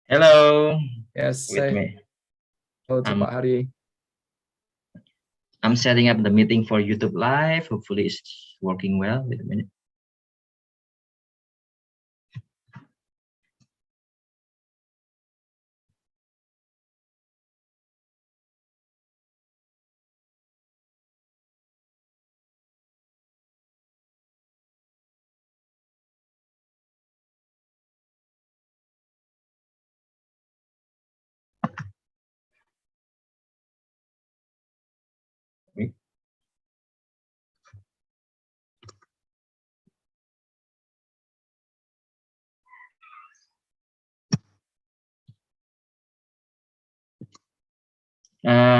Hello, Yes, with say me. hello to I'm Pak Hari. I'm setting up the meeting for YouTube Live. Hopefully, it's working well. Wait a minute.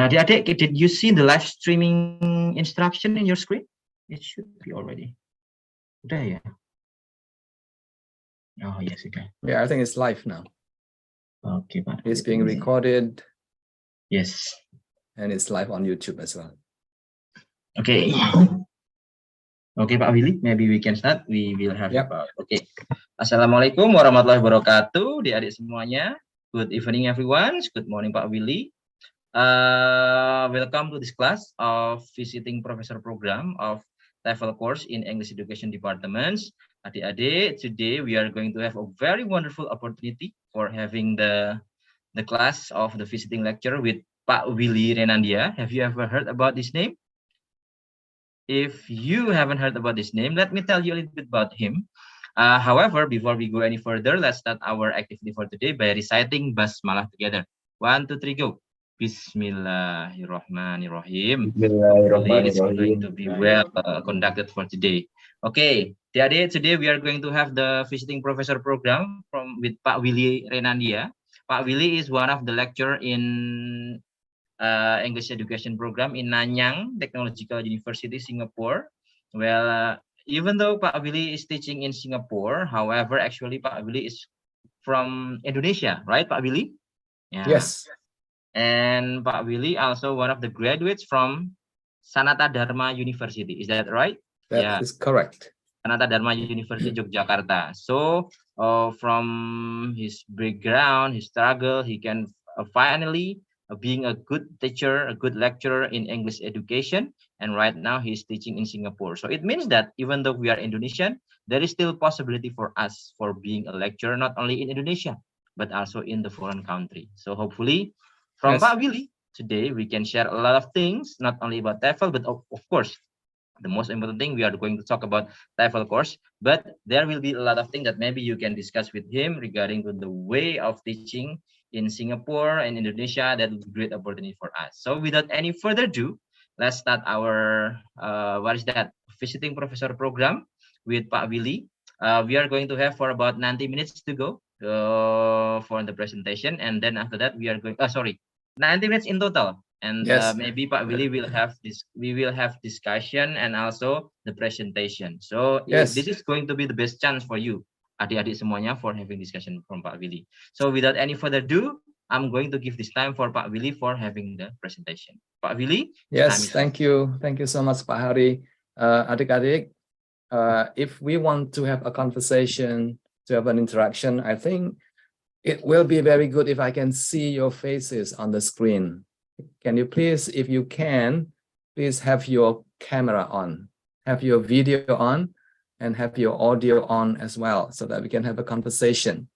Adik-adik, did you see the live streaming instruction in your screen? It should be already. Udah ya? Oh yes, okay. Yeah, I think it's live now. Okay, Pak. It's being recorded. Yes. And it's live on YouTube as well. Okay. Okay, Pak Willy, maybe we can start. We will have about. Okay. Assalamualaikum warahmatullahi wabarakatuh, adik-adik semuanya. Good evening, everyone. Good morning, Pak Willy. Welcome to this class of visiting professor program of TEFL course in English Education Departments. Adik-adik, today we are going to have a very wonderful opportunity for having the class of the visiting lecture with Pak Willy Renandya. Have you ever heard about this name? If you haven't heard about this name, let me tell you a little bit about him. However, before we go any further, let's start our activity for today by reciting Basmalah together. 1, 2, 3, go. Bismillahirrahmanirrahim. Hopefully, it's going to be well conducted for today. Okay, today we are going to have the visiting professor program with Pak Willy Renandya. Pak Willy is one of the lecturer in English education program in Nanyang Technological University, Singapore. Well, even though Pak Willy is teaching in Singapore, however, actually Pak Willy is from Indonesia, right, Pak Willy? Yeah. Yes. And Pak Willy also one of the graduates from Sanata Dharma University. Is that right? That is correct. Sanata Dharma University, Yogyakarta. So from his background, his struggle, he can finally being a good teacher, a good lecturer in English education. And right now he's teaching in Singapore. So it means that even though we are Indonesian, there is still possibility for us for being a lecturer, not only in Indonesia, but also in the foreign country. So hopefully from Pak Willy, today we can share a lot of things, not only about TEFL, but of course, the most important thing we are going to talk about TEFL course, but there will be a lot of things that maybe you can discuss with him regarding to the way of teaching in Singapore and Indonesia. That will be a great opportunity for us. So without any further ado, let's start our visiting professor program with Pak Willy. We are going to have for about 90 minutes to go for the presentation, and then after that we are going 90 minutes in total. And maybe Pak Willy will have this. We will have discussion and also the presentation. So this is going to be the best chance for you, adik-adik semuanya, for having discussion from Pak Willy. So without any further ado, I'm going to give this time for Pak Willy for having the presentation. Pak Willy. Yes, thank you. Thank you so much, Pak Hari. Adik-adik, if we want to have a conversation, to have an interaction, I think it will be very good if I can see your faces on the screen. Can you please, if you can, please have your camera on, have your video on, and have your audio on as well, so that we can have a conversation.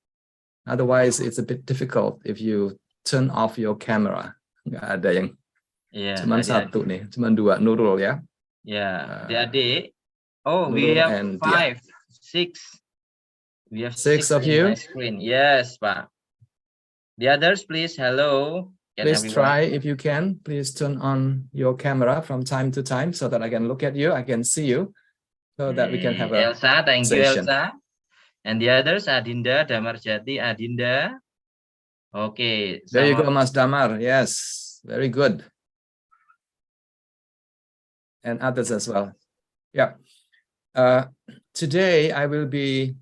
Otherwise, it's a bit difficult if you turn off your camera. Nggak ada yang cuman satu nih, cuman dua, Nurul ya. Ya, adik. Oh, we have 5, 6. We have 6 of you. My screen. Yes, Pak. The others, please. Hello. Please try, if you can, please turn on your camera from time to time so that I can look at you, I can see you, so that we can have a Elsa, thank you, Elsa. And the others, Adinda, Damarjati, Adinda. Okay. There you go, Mas Damar. Yes, very good. And others as well. Yeah. Today, I will be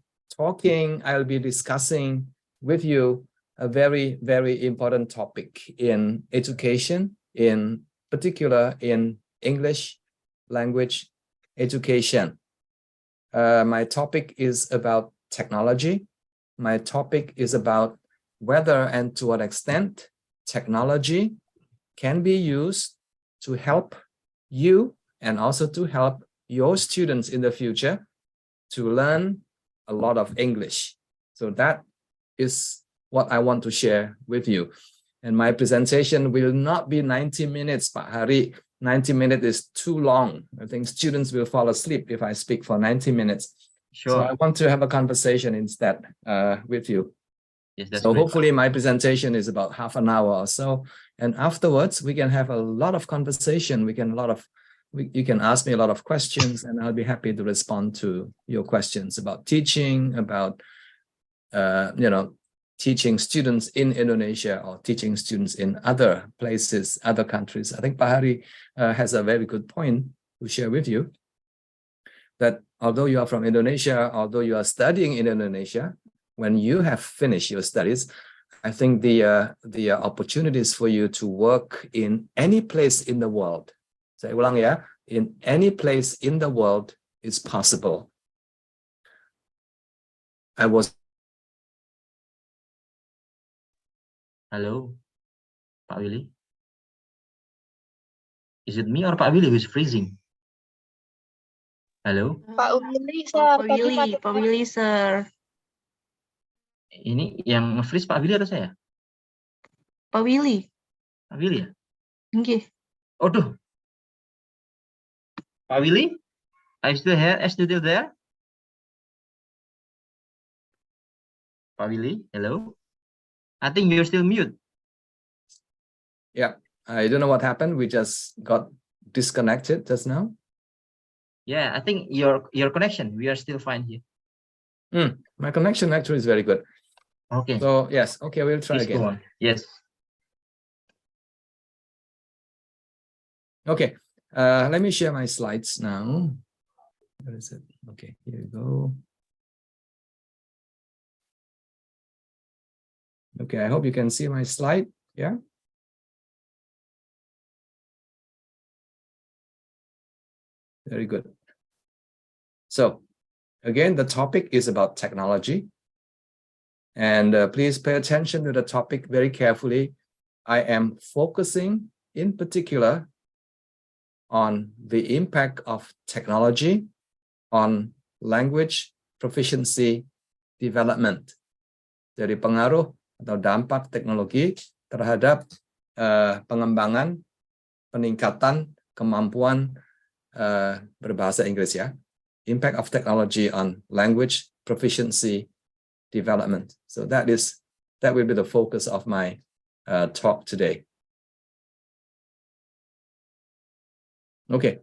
discussing with you a very, very important topic in education, in particular in English language education. My topic is about technology. My topic is about whether and to what extent technology can be used to help you and also to help your students in the future to learn a lot of English. So that is what I want to share with you. And my presentation will not be 90 minutes, Pak Hari. 90 minutes is too long. I think students will fall asleep if I speak for 90 minutes. Sure. So I want to have a conversation instead with you. Yes, that's So great. hopefully my presentation is about half an hour or so. And afterwards, we can have a lot of conversation. You can ask me a lot of questions, and I'll be happy to respond to your questions about teaching, about teaching students in Indonesia or teaching students in other places, other countries. I think Pak Hari has a very good point to share with you, that although you are from Indonesia, although you are studying in Indonesia, when you have finished your studies, I think the opportunities for you to work in any place in the world, saya ulang ya, in any place in the world is possible. Hello, Pak Willy? Is it me or Pak Willy who's freezing? Hello? Pak Willy, sir. Pak Willy, sir. Ini yang nge-freeze Pak Willy atau saya? Pak Willy. Pak Willy ya? Nggih. Aduh. Pak Willy? Are you still here? Still there? Pak Willy, hello? I think you're still mute. Yeah, I don't know what happened. We just got disconnected just now. Yeah, I think your connection, we are still fine here. My connection actually is very good. Okay. So yes, okay, we'll try Please go again. on. Yes. Okay, let me share my slides now. Where is it? Okay, here we go. Okay, I hope you can see my slide. Yeah. Very good. So again, the topic is about technology. And please pay attention to the topic very carefully. I am focusing in particular on the impact of technology on language proficiency development. Jadi pengaruh atau dampak teknologi terhadap pengembangan, peningkatan kemampuan berbahasa Inggris ya. Impact of technology on language proficiency development. So that will be the focus of my talk today. Okay.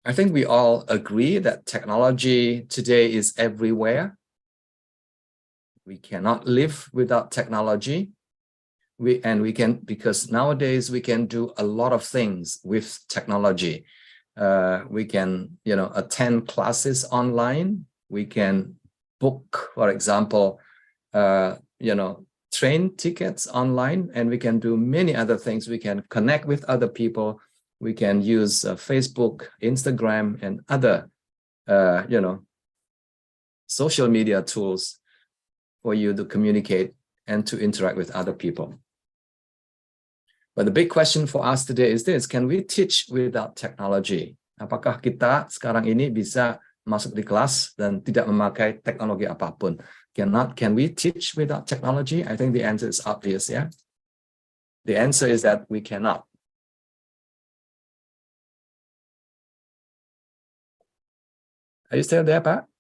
I think we all agree that technology today is everywhere. We cannot live without technology. Because nowadays we can do a lot of things with technology. We can, attend classes online. We can book, for example, train tickets online, and we can do many other things. We can connect with other people. We can use Facebook, Instagram, and other, social media tools for you to communicate and to interact with other people. But the big question for us today is this: can we teach without technology? Apakah kita sekarang ini bisa masuk di kelas dan tidak memakai teknologi apapun? Can we teach without technology? I think the answer is obvious, yeah? The answer is that we cannot. Are you still there, Pak?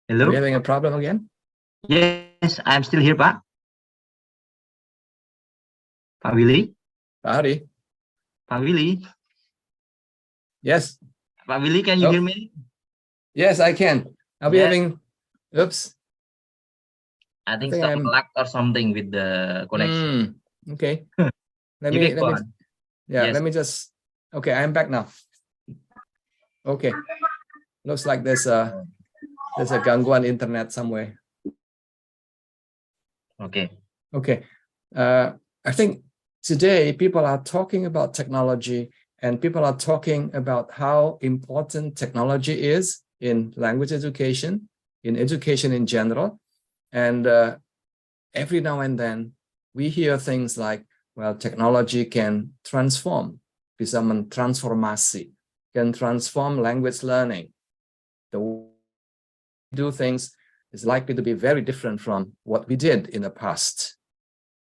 Hello? Are we having a problem again? Yes, I'm still here, Pak. Pak Willy? Pak Hari? Pak Willy? Yes. Pak Willy, can you hear me? Yes, I can. Are we Yeah. having... Oops. I think think some I'm- lag or something with the connection. Okay. Let You me, can go on. yeah, Yes. let me just, okay, I'm back now. Okay. Looks like there's a gangguan internet somewhere. Okay. Okay. I think today people are talking about technology, and people are talking about how important technology is in language education, in education in general. And every now and then we hear things like, well, technology can transform, bisa mentransformasi, can transform language learning. The way we do things is likely to be very different from what we did in the past.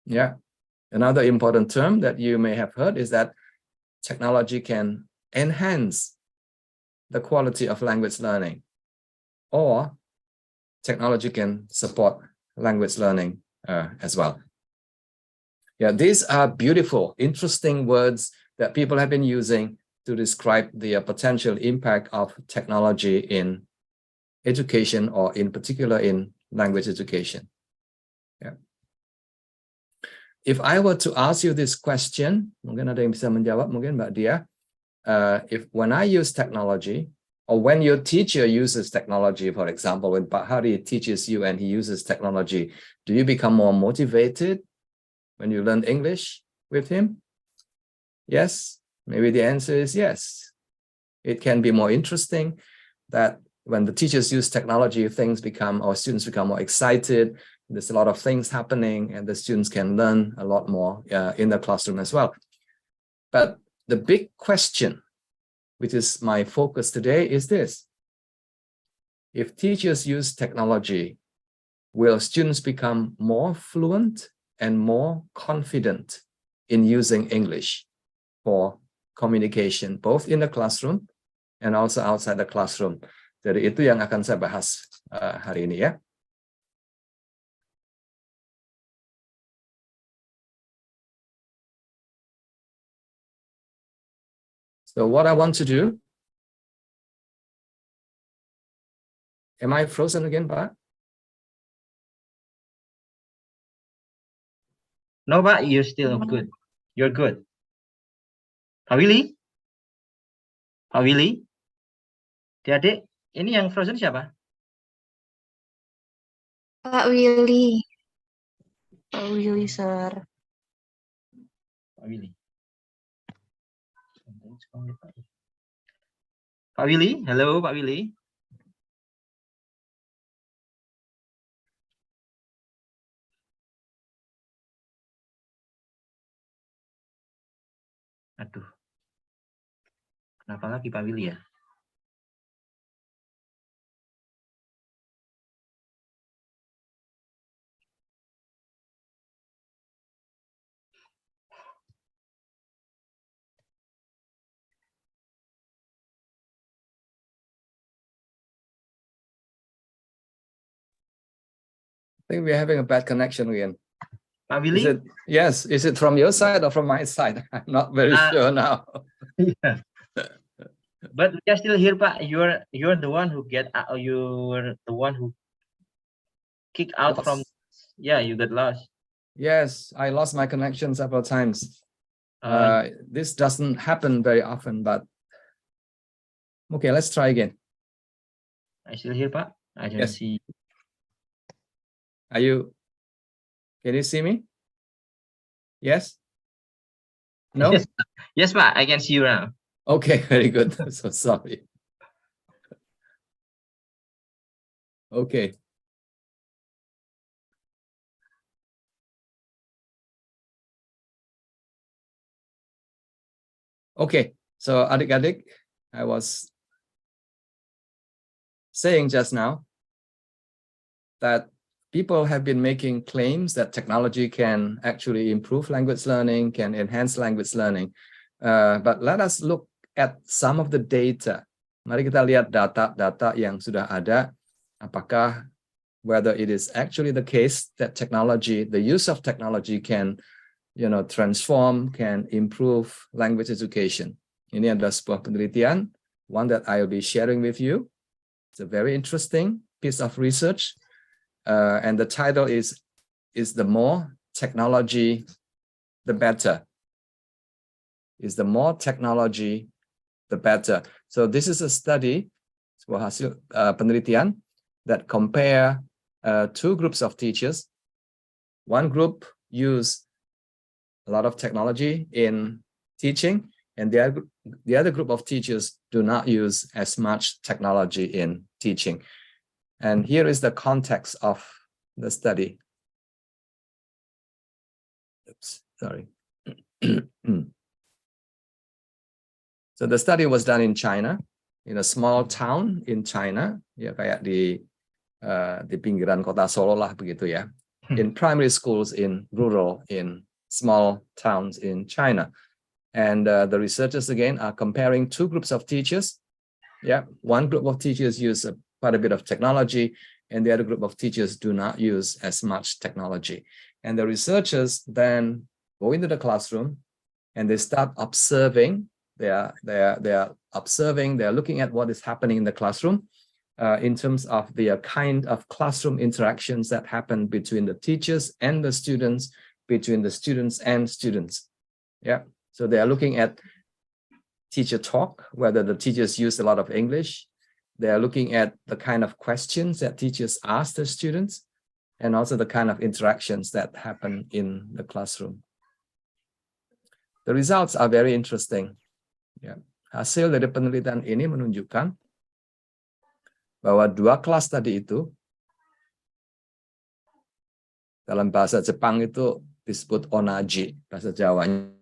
Yeah. Another important term that you may have heard is that technology can enhance the quality of language learning, or technology can support language learning as well. Yeah, these are beautiful, interesting words that people have been using to describe the potential impact of technology in education, or in particular in language education. Yeah. If I were to ask you this question, mungkin ada yang bisa menjawab, mungkin Mbak Dia, if when I use technology, or when your teacher uses technology, for example, when Pak Hari teaches you and he uses technology, do you become more motivated when you learn English with him? Yes, maybe the answer is yes. It can be more interesting that when the teachers use technology, our students become more excited. There's a lot of things happening, and the students can learn a lot more in the classroom as well. But the big question, which is my focus today, is this. If teachers use technology, will students become more fluent and more confident in using English for communication, both in the classroom and also outside the classroom? Jadi itu yang akan saya bahas hari ini ya. So what I want to do, am I frozen again, Pak? No, Pak, you're still good. You're good. Pak Willy? Pak Willy? Adik, ini yang frozen siapa? Pak Willy. Pak Willy, sir. Pak Willy. Pak Willy, halo Pak Willy. Aduh. Kenapa lagi Pak Willy ya? I think we're having a bad connection again. Pak Willy? Yes, is it from your side or from my side? I'm not very sure now. Yeah. But we are still here, Pak. You're the one who you're the one who kicked out from. Yeah, you got lost. Yes, I lost my connection several times. This doesn't happen very often, but okay, let's try again. I still here, Pak. I don't see. Can you see me? Yes? No? Yes, Pak, I can see you now. Okay, very good. So sorry. Okay. Okay, so adik-adik, I was saying just now that people have been making claims that technology can actually improve language learning, can enhance language learning. But let us look at some of the data. Mari kita lihat data-data yang sudah ada. Apakah whether it is actually the case that technology, the use of technology can, transform, can improve language education. Ini adalah sebuah penelitian, one that I will be sharing with you. It's a very interesting piece of research. And the title is the more technology, the better. Is the more technology, the better. So this is a study, sebuah hasil penelitian that compare two groups of teachers. One group use a lot of technology in teaching, and the other group of teachers do not use as much technology in teaching. And here is the context of the study. Oops, sorry. So the study was done in China, in a small town in China, ya kayak di pinggiran kota Solo lah begitu ya. In primary schools in rural, in small towns in China. And the researchers again are comparing two groups of teachers. Yeah, one group of teachers use quite a bit of technology, and the other group of teachers do not use as much technology. And the researchers then go into the classroom and they start observing. They are observing, they're looking at what is happening in the classroom in terms of the kind of classroom interactions that happen between the teachers and the students, between the students and students. Yeah, so they are looking at teacher talk, whether the teachers use a lot of English. They are looking at the kind of questions that teachers ask the students, and also the kind of interactions that happen in the classroom. The results are very interesting. Ya, hasil dari penelitian ini menunjukkan bahwa dua kelas tadi itu, dalam bahasa Jepang itu disebut onaji, bahasa Jawanya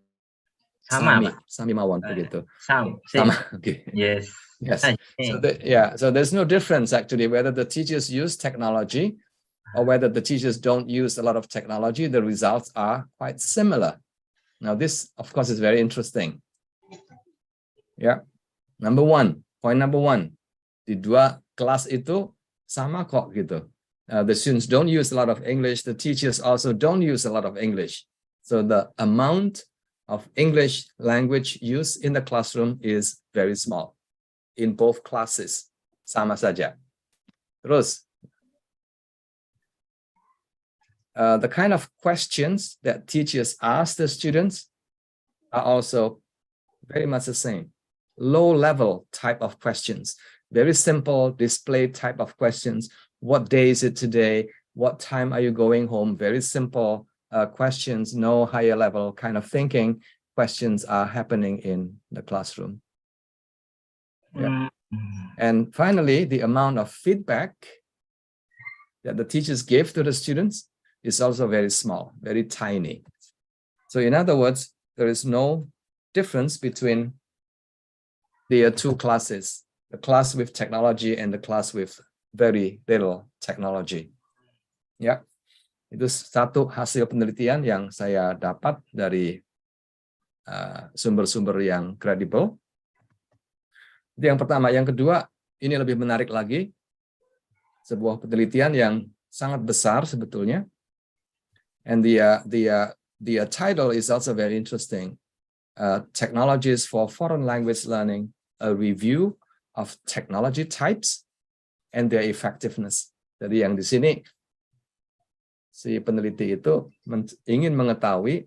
sami mawon begitu. Sama. Okay. Yes. Yes. So there's no difference actually whether the teachers use technology or whether the teachers don't use a lot of technology. The results are quite similar. Now this, of course, is very interesting. Ya, point number one, di dua kelas itu sama kok gitu. The students don't use a lot of English. The teachers also don't use a lot of English. So the amount of English language use in the classroom is very small in both classes. Sama saja. Terus, the kind of questions that teachers ask the students are also very much the same. Low-level type of questions, very simple display type of questions. What day is it today? What time are you going home? Very simple questions, no higher level kind of thinking. Questions are happening in the classroom. Yeah. And finally, the amount of feedback that the teachers give to the students is also very small, very tiny. So in other words, there is no difference between the two classes, the class with technology and the class with very little technology. Ya, itu satu hasil penelitian yang saya dapat dari sumber-sumber yang kredibel. Itu yang pertama. Yang kedua, ini lebih menarik lagi, sebuah penelitian yang sangat besar sebetulnya. And the title is also very interesting. Technologies for Foreign Language Learning, a review of technology types and their effectiveness. Jadi yang di sini si peneliti itu ingin mengetahui,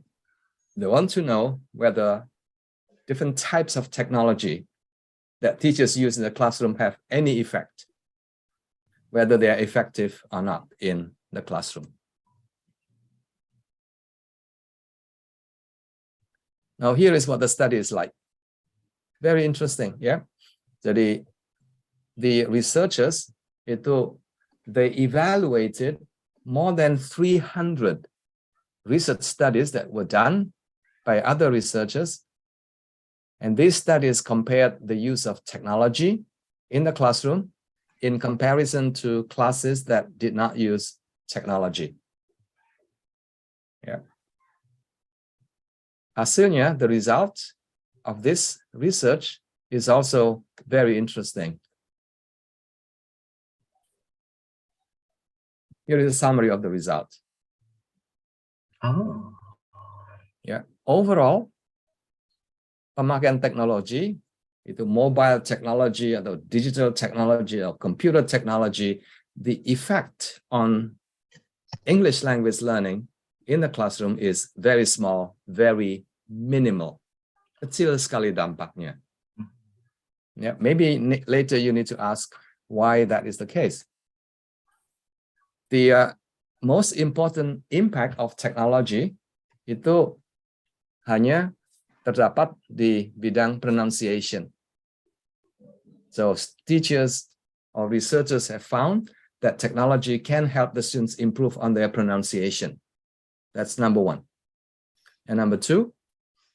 they want to know whether different types of technology that teachers use in the classroom have any effect, whether they are effective or not in the classroom. Now here is what the study is like. Very interesting, yeah. Jadi the researchers itu they evaluated more than 300 research studies that were done by other researchers, and these studies compared the use of technology in the classroom in comparison to classes that did not use technology. Yeah. Hasilnya, the result of this research is also very interesting. Here is a summary of the result. Oh. Yeah. Overall, pemakaian teknologi, itu mobile technology atau digital technology or computer technology, the effect on English language learning in the classroom is very small, very minimal. Kecil sekali dampaknya. Yeah, maybe later you need to ask why that is the case. The most important impact of technology itu hanya terdapat di bidang pronunciation. So teachers or researchers have found that technology can help the students improve on their pronunciation. That's number one. And number two,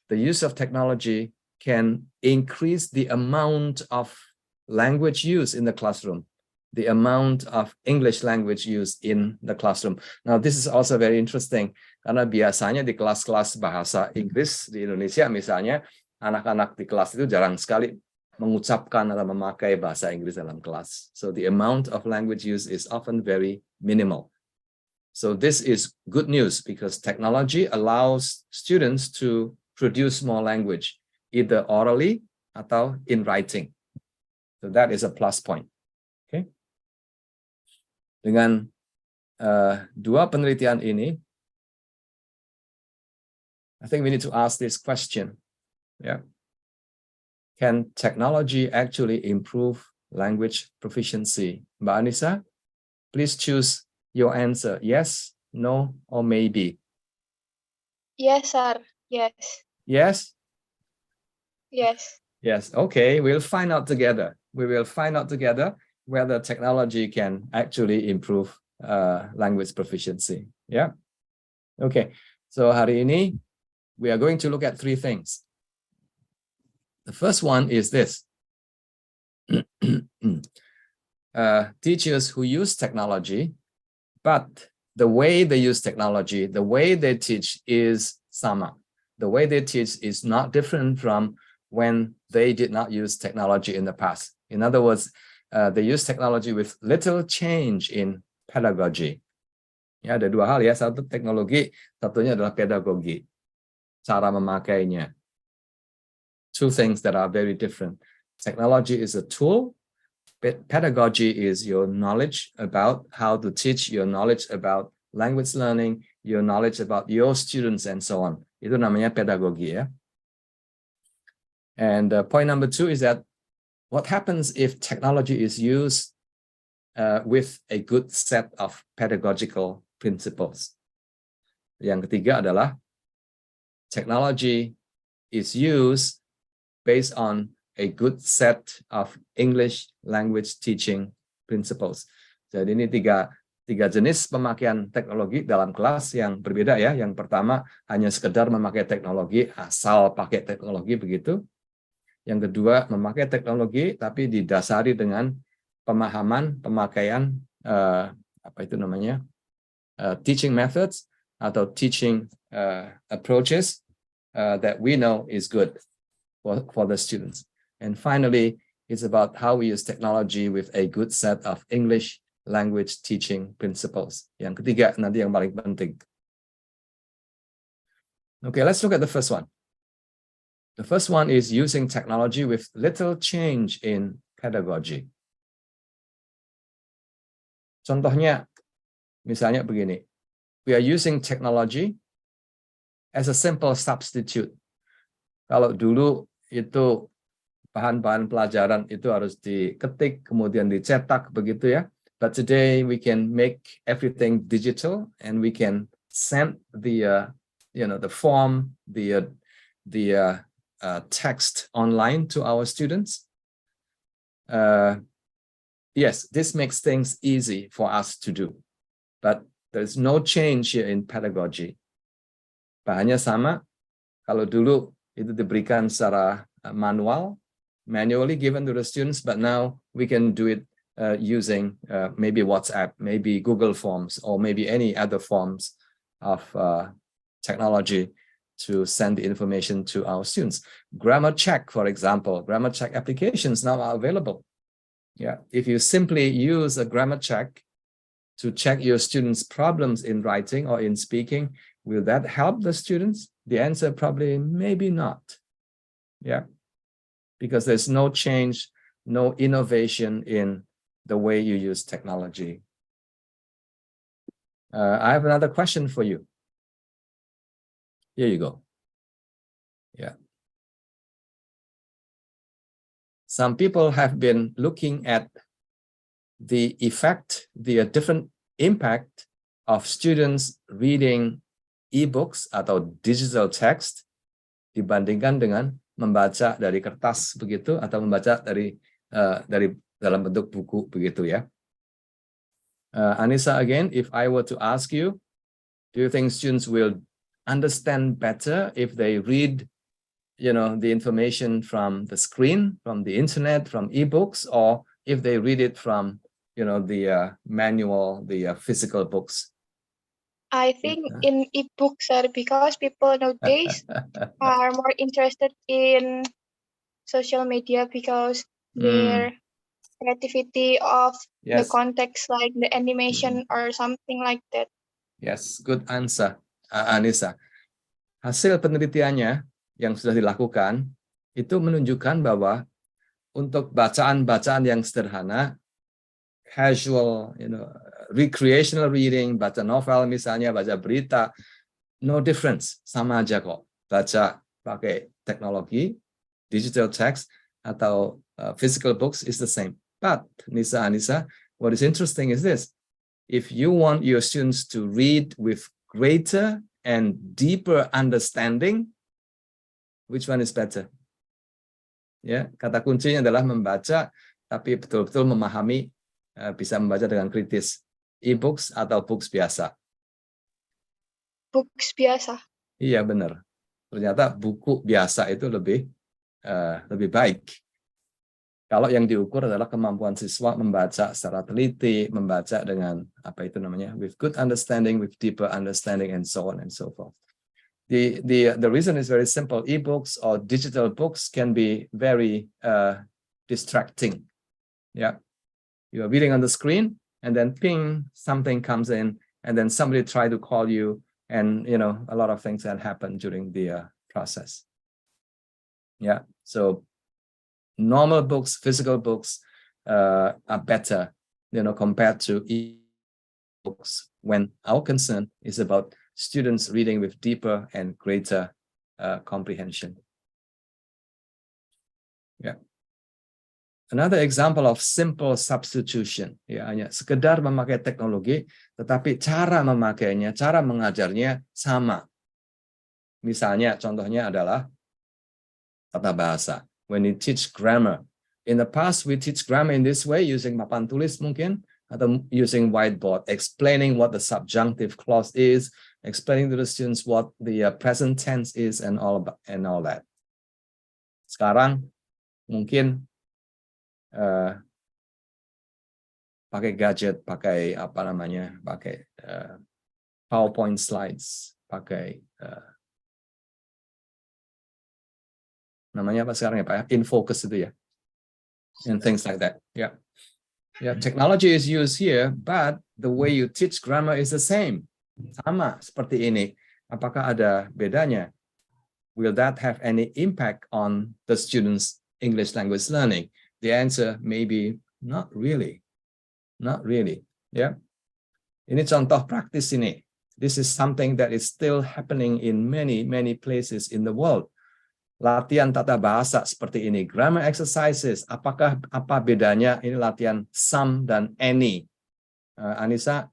the use of technology can increase the amount of language use in the classroom, the amount of English language used in the classroom. Now, this is also very interesting karena biasanya di kelas-kelas bahasa Inggris di Indonesia misalnya, anak-anak di kelas itu jarang sekali mengucapkan atau memakai bahasa Inggris dalam kelas. So the amount of language use is often very minimal. So this is good news because technology allows students to produce more language, either orally atau in writing. So that is a plus point. Okay. Dengan dua penelitian ini, I think we need to ask this question. Yeah. Can technology actually improve language proficiency? Mbak Anissa, please choose your answer. Yes, no, or maybe. Yes, sir. Yes. Yes? Yes. Yes. Okay, we'll find out together. We will find out together whether technology can actually improve language proficiency. Yeah. Okay. So hari ini, we are going to look at three things. The first one is this. Teachers who use technology, but the way they use technology, the way they teach is sama. The way they teach is not different from when they did not use technology in the past. In other words, they use technology with little change in pedagogy. Ya, ada dua hal ya, satu teknologi, satunya adalah pedagogi, cara memakainya. Two things that are very different. Technology is a tool. Pedagogy is your knowledge about how to teach, your knowledge about language learning, your knowledge about your students, and so on. Itu namanya pedagogi ya. And point number two is that what happens if technology is used with a good set of pedagogical principles? Yang ketiga adalah technology is used based on a good set of English language teaching principles. Jadi ini tiga jenis pemakaian teknologi dalam kelas yang berbeda ya. Yang pertama hanya sekedar memakai teknologi, asal pakai teknologi begitu. Yang kedua memakai teknologi tapi didasari dengan pemahaman pemakaian teaching methods atau teaching approaches that we know is good for the students. And finally, it's about how we use technology with a good set of English language teaching principles. Yang ketiga, nanti yang paling penting. Okay, let's look at the first one. The first one is using technology with little change in pedagogy. Contohnya, misalnya begini. We are using technology as a simple substitute. Kalau dulu itu bahan-bahan pelajaran itu harus diketik, kemudian dicetak, begitu ya. But today we can make everything digital and we can send the form, the text online to our students. Yes, this makes things easy for us to do, but there's no change here in pedagogy. Bahannya sama. Kalau dulu itu diberikan secara manually given to the students, but now we can do it using maybe WhatsApp, maybe Google Forms, or maybe any other forms of technology to send the information to our students. Grammar check, for example, grammar check applications now are available. Yeah, if you simply use a grammar check to check your students' problems in writing or in speaking, will that help the students? The answer probably maybe not. Yeah, because there's no change, no innovation in the way you use technology. I have another question for you. Here you go. Yeah. Some people have been looking at the effect, the different impact of students reading ebooks atau digital text dibandingkan dengan membaca dari kertas begitu atau membaca dari dalam bentuk buku begitu ya. Anissa, again, if I were to ask you, do you think students will understand better if they read, the information from the screen, from the internet, from ebooks, or if they read it from, the manual, the physical books? I think in ebooks, sir, because people nowadays are more interested in social media because their creativity of the Yes. context, like the animation or something like that. Yes, good answer, Anissa. Hasil penelitiannya yang sudah dilakukan itu menunjukkan bahwa untuk bacaan-bacaan yang sederhana, casual, recreational reading, baca novel misalnya, baca berita, no difference, sama aja kok. Baca pakai teknologi, digital text atau physical books is the same. But Anissa, what is interesting is this: if you want your students to read with greater and deeper understanding, which one is better? Ya, kata kuncinya adalah membaca tapi betul-betul memahami, bisa membaca dengan kritis. E-books atau books biasa? Books biasa. Iya benar. Ternyata buku biasa itu lebih baik. Kalau yang diukur adalah kemampuan siswa membaca secara teliti, membaca dengan with good understanding, with deeper understanding, and so on and so forth. The reason is very simple. E-books or digital books can be very distracting. Yeah, you are reading on the screen, and then ping, something comes in, and then somebody try to call you, and a lot of things that happen during the process. Yeah, so normal books, physical books are better, compared to e-books when our concern is about students reading with deeper and greater comprehension. Yeah. Another example of simple substitution, ya, hanya sekedar memakai teknologi, tetapi cara memakainya, cara mengajarnya sama. Misalnya, contohnya adalah tata bahasa. When you teach grammar, in the past we teach grammar in this way using papan tulis mungkin, atau using whiteboard, explaining what the subjunctive clause is, explaining to the students what the present tense is, and all that. Sekarang mungkin pakai gadget, pakai pakai PowerPoint slides, pakai namanya apa sekarang ya Pak? Infocus itu ya, and things like that. Yeah. Yeah, technology is used here, but the way you teach grammar is the same. Sama seperti ini. Apakah ada bedanya? Will that have any impact on the students' English language learning? The answer may be not really. Not really. Yeah. Ini contoh praktis ini. This is something that is still happening in many places in the world. Latihan tata bahasa seperti ini, grammar exercises, apa bedanya? Ini latihan some dan any. Anissa,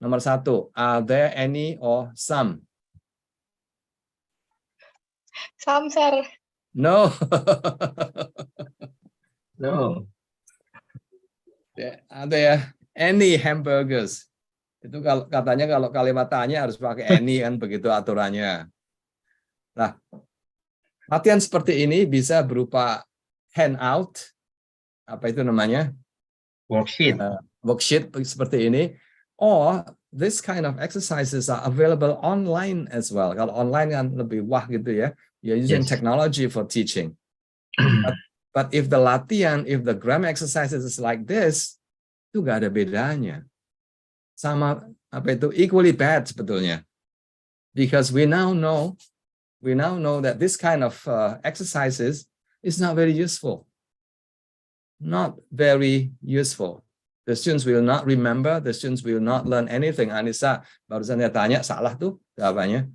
nomor 1, are there any or some? Some, sir. No. No. Are there any hamburgers? Itu katanya kalau kalimat tanya harus pakai any kan, begitu aturannya. Nah, latihan seperti ini bisa berupa handout, apa itu namanya? Worksheet. Worksheet seperti ini, or this kind of exercises are available online as well. Kalau online kan lebih wah gitu ya. You're using technology for teaching. But if the latihan, if the grammar exercises is like this, itu gak ada bedanya. Sama equally bad sebetulnya. Because we now know that this kind of exercises is not very useful. Not very useful. The students will not remember, the students will not learn anything. Anissa, barusan dia tanya, salah tuh jawabannya.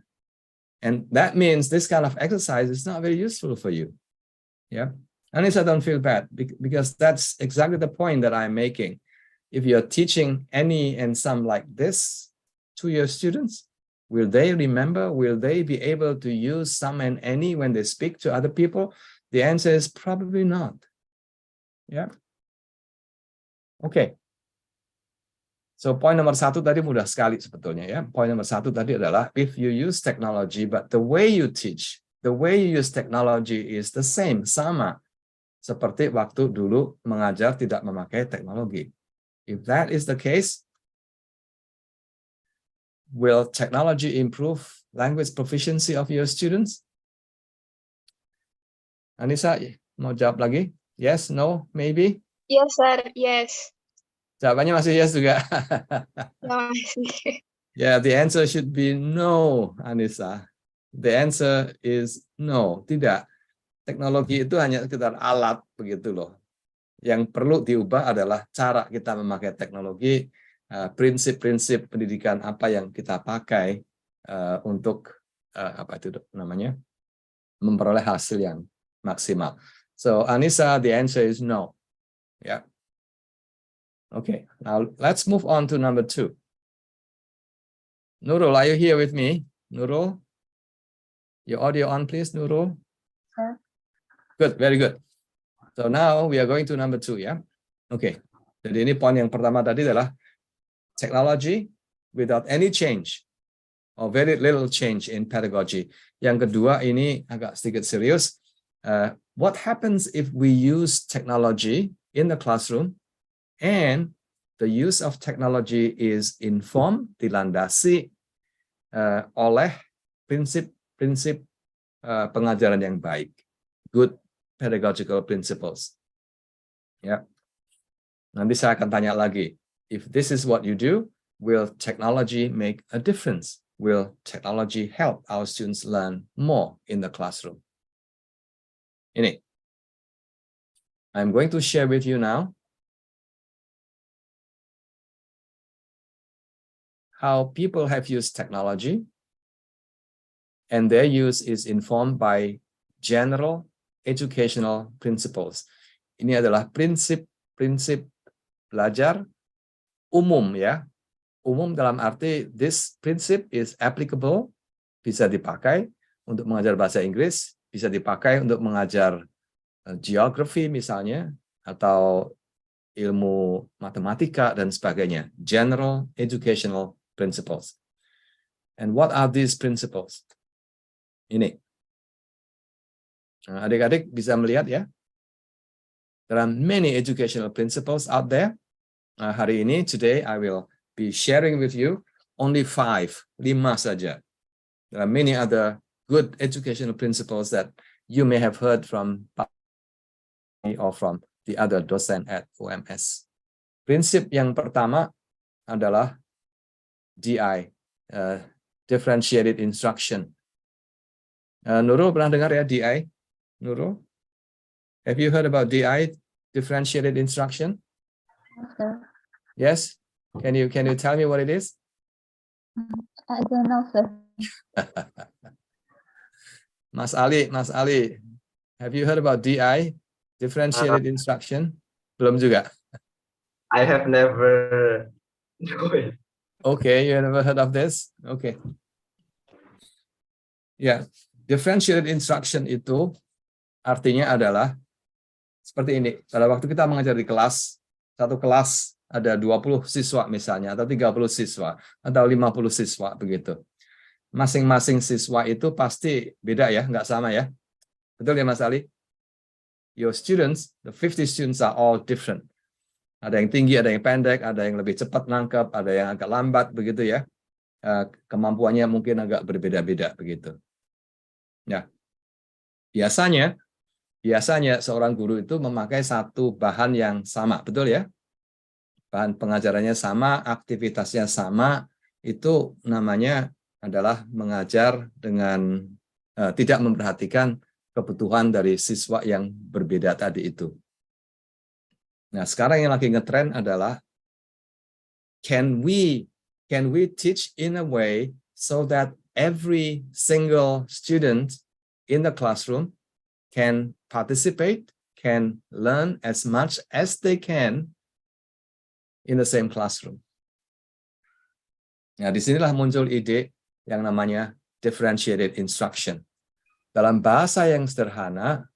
And that means this kind of exercise is not very useful for you. Yeah. Anissa, don't feel bad, because that's exactly the point that I'm making. If you're teaching any and some like this to your students, Will they remember? Will they be able to use some and any when they speak to other people? The answer is probably not. Yeah. Okay. So point nomor 1 tadi mudah sekali sebetulnya ya. Point nomor 1 tadi adalah if you use technology, but the way you teach, the way you use technology is the same, sama seperti waktu dulu mengajar tidak memakai teknologi. If that is the case, will technology improve language proficiency of your students? Anissa, mau jawab lagi? Yes, no, maybe? Yes, sir. Yes. Jawabannya masih yes juga. Masih. Yeah, the answer should be no, Anissa. The answer is no, tidak. Teknologi itu hanya sekedar alat begitu loh. Yang perlu diubah adalah cara kita memakai teknologi, prinsip-prinsip pendidikan apa yang kita pakai untuk apa itu namanya, memperoleh hasil yang maksimal. So Anissa, the answer is no. Yeah. Okay, now let's move on to number 2. Nurul, are you here with me? Nurul, your audio on, please, Nurul. Sir. Good, very good. So now we are going to number 2, ya. Okay, jadi ini poin yang pertama tadi adalah technology without any change or very little change in pedagogy. Yang kedua ini agak sedikit serius. What happens if we use technology in the classroom and the use of technology is informed, dilandasi oleh prinsip-prinsip pengajaran yang baik, good pedagogical principles. Ya, nanti saya akan tanya lagi. If this is what you do, will technology make a difference? Will technology help our students learn more in the classroom? Ini, I'm going to share with you now how people have used technology and their use is informed by general educational principles. Ini adalah prinsip-prinsip belajar umum ya. Umum dalam arti this principle is applicable, bisa dipakai untuk mengajar bahasa Inggris, bisa dipakai untuk mengajar geografi misalnya, atau ilmu matematika dan sebagainya. General educational principles. And what are these principles? Ini. Nah, adik-adik bisa melihat ya. There are many educational principles out there. Hari ini, today, I will be sharing with you only 5 saja. There are many other good educational principles that you may have heard from or from the other docent at OMS. Prinsip yang pertama adalah DI, differentiated instruction. Nurul pernah dengar ya DI? Nurul, have you heard about DI, differentiated instruction? Sir. Yes. Can you tell me what it is? I don't know, sir. Mas Ali, have you heard about DI, differentiated instruction? Belum juga. I have never known it. Okay, you never heard of this? Okay. Ya, differentiated instruction itu artinya adalah seperti ini. Pada waktu kita mengajar di kelas, satu kelas ada 20 siswa misalnya, atau 30 siswa, atau 50 siswa begitu. Masing-masing siswa itu pasti beda ya, nggak sama ya. Betul ya Mas Ali? Your students, the 50 students are all different. Ada yang tinggi, ada yang pendek, ada yang lebih cepat nangkep, ada yang agak lambat begitu ya. Kemampuannya mungkin agak berbeda-beda begitu. Ya. Biasanya seorang guru itu memakai satu bahan yang sama, betul ya? Bahan pengajarannya sama, aktivitasnya sama, itu namanya adalah mengajar dengan tidak memperhatikan kebutuhan dari siswa yang berbeda tadi itu. Nah, sekarang yang lagi ngetren adalah can we teach in a way so that every single student in the classroom can participate, can learn as much as they can in the same classroom. Nah, disinilah muncul ide yang namanya differentiated instruction. Dalam bahasa yang sederhana,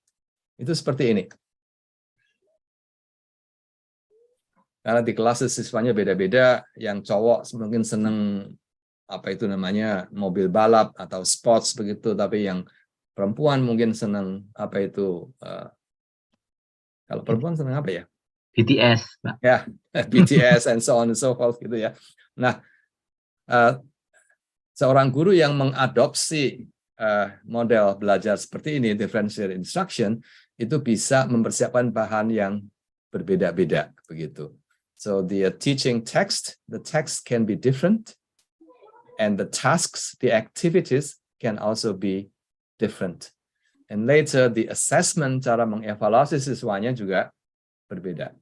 itu seperti ini. Karena di kelas siswanya beda-beda, yang cowok mungkin seneng apa itu namanya mobil balap atau sports begitu, tapi yang perempuan mungkin seneng apa itu kalau perempuan seneng apa ya? BTS, Pak. Ya, BTS and so on and so forth gitu ya. Nah, seorang guru yang mengadopsi model belajar seperti ini, differentiated instruction, itu bisa mempersiapkan bahan yang berbeda-beda begitu. So the teaching text, the text can be different, and the tasks, the activities can also be different. And later the assessment, cara mengevaluasi siswanya juga berbeda.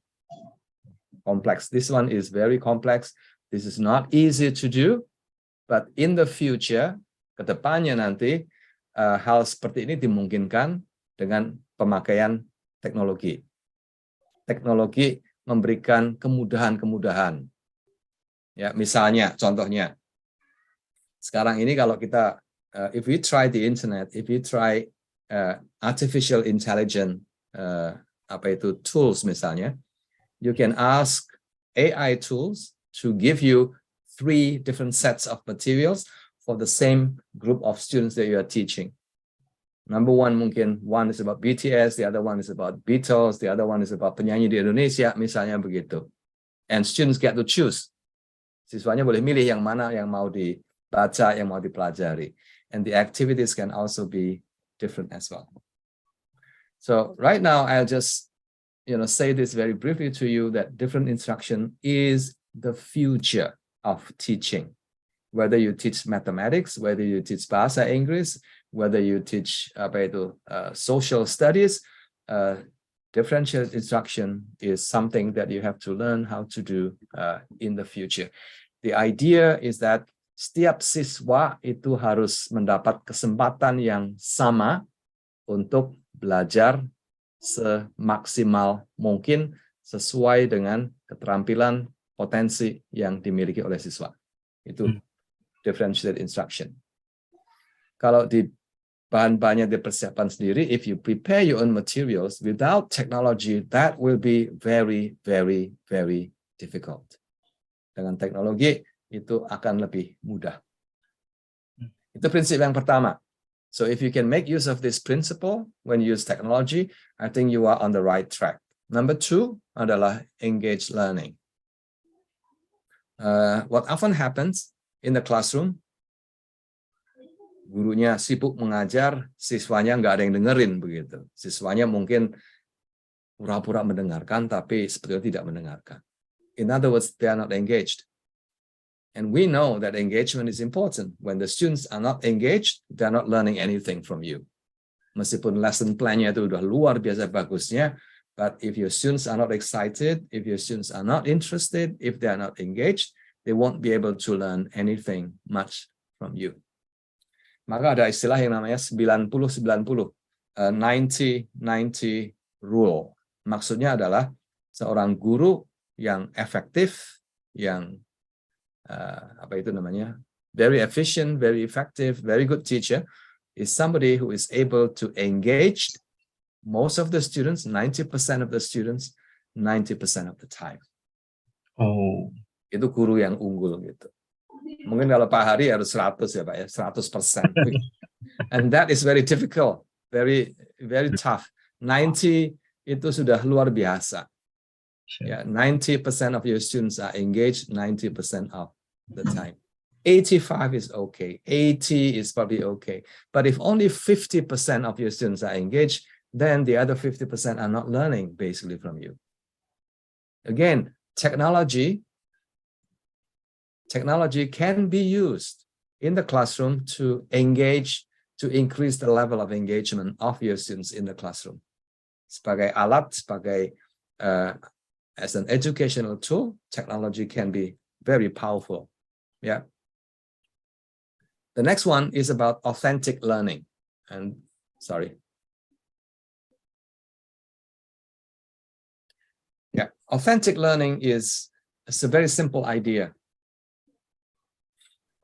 Complex. This one is very complex. This is not easy to do, but in the future, kedepannya nanti hal seperti ini dimungkinkan dengan pemakaian teknologi. Teknologi memberikan kemudahan-kemudahan. Ya, misalnya, contohnya, sekarang ini kalau kita, if we try the internet, if we try artificial intelligence, apa itu tools misalnya, you can ask AI tools to give you 3 different sets of materials for the same group of students that you are teaching. Number one, mungkin one is about BTS, the other one is about Beatles, the other one is about penyanyi di Indonesia, misalnya begitu. And students get to choose. Siswanya boleh milih yang mana yang mau dibaca, yang mau dipelajari. And the activities can also be different as well. So right now, I'll just say this very briefly to you that different instruction is the future of teaching. Whether you teach mathematics, whether you teach bahasa Inggris, whether you teach social studies, differential instruction is something that you have to learn how to do in the future. The idea is that setiap siswa itu harus mendapat kesempatan yang sama untuk belajar semaksimal mungkin sesuai dengan keterampilan potensi yang dimiliki oleh siswa. Itu differentiated instruction. Kalau di bahan-bahannya dipersiapkan sendiri, if you prepare your own materials without technology, that will be very, very, very difficult. Dengan teknologi, itu akan lebih mudah. Itu prinsip yang pertama. So if you can make use of this principle when you use technology, I think you are on the right track. Number 2 adalah engaged learning. What often happens in the classroom, gurunya sibuk mengajar, siswanya nggak ada yang dengerin begitu. Siswanya mungkin pura-pura mendengarkan, tapi sebetulnya tidak mendengarkan. In other words, they are not engaged. And we know that engagement is important. When the students are not engaged, they are not learning anything from you. Meskipun lesson plan-nya itu udah luar biasa bagusnya, but if your students are not excited, if your students are not interested, if they are not engaged, they won't be able to learn anything much from you. Maka ada istilah yang namanya 90-90, 90-90 rule. Maksudnya adalah seorang guru yang efektif, yang very efficient, very effective, very good teacher is somebody who is able to engage most of the students, 90% of the students, 90% of the time. Oh. Itu guru yang unggul gitu. Mungkin kalau Pak Hari harus 100 ya Pak ya, 100%. And that is very difficult, very, very tough. 90 itu sudah luar biasa. Yeah, 90% of your students are engaged 90% of the time. 85 is okay. 80 is probably okay. But if only 50% of your students are engaged, then the other 50% are not learning basically from you. Again, technology can be used in the classroom to engage, to increase the level of engagement of your students in the classroom. Sebagai alat, sebagai as an educational tool, technology can be very powerful. Yeah. The next one is about authentic learning. And sorry. Yeah, authentic learning is a very simple idea.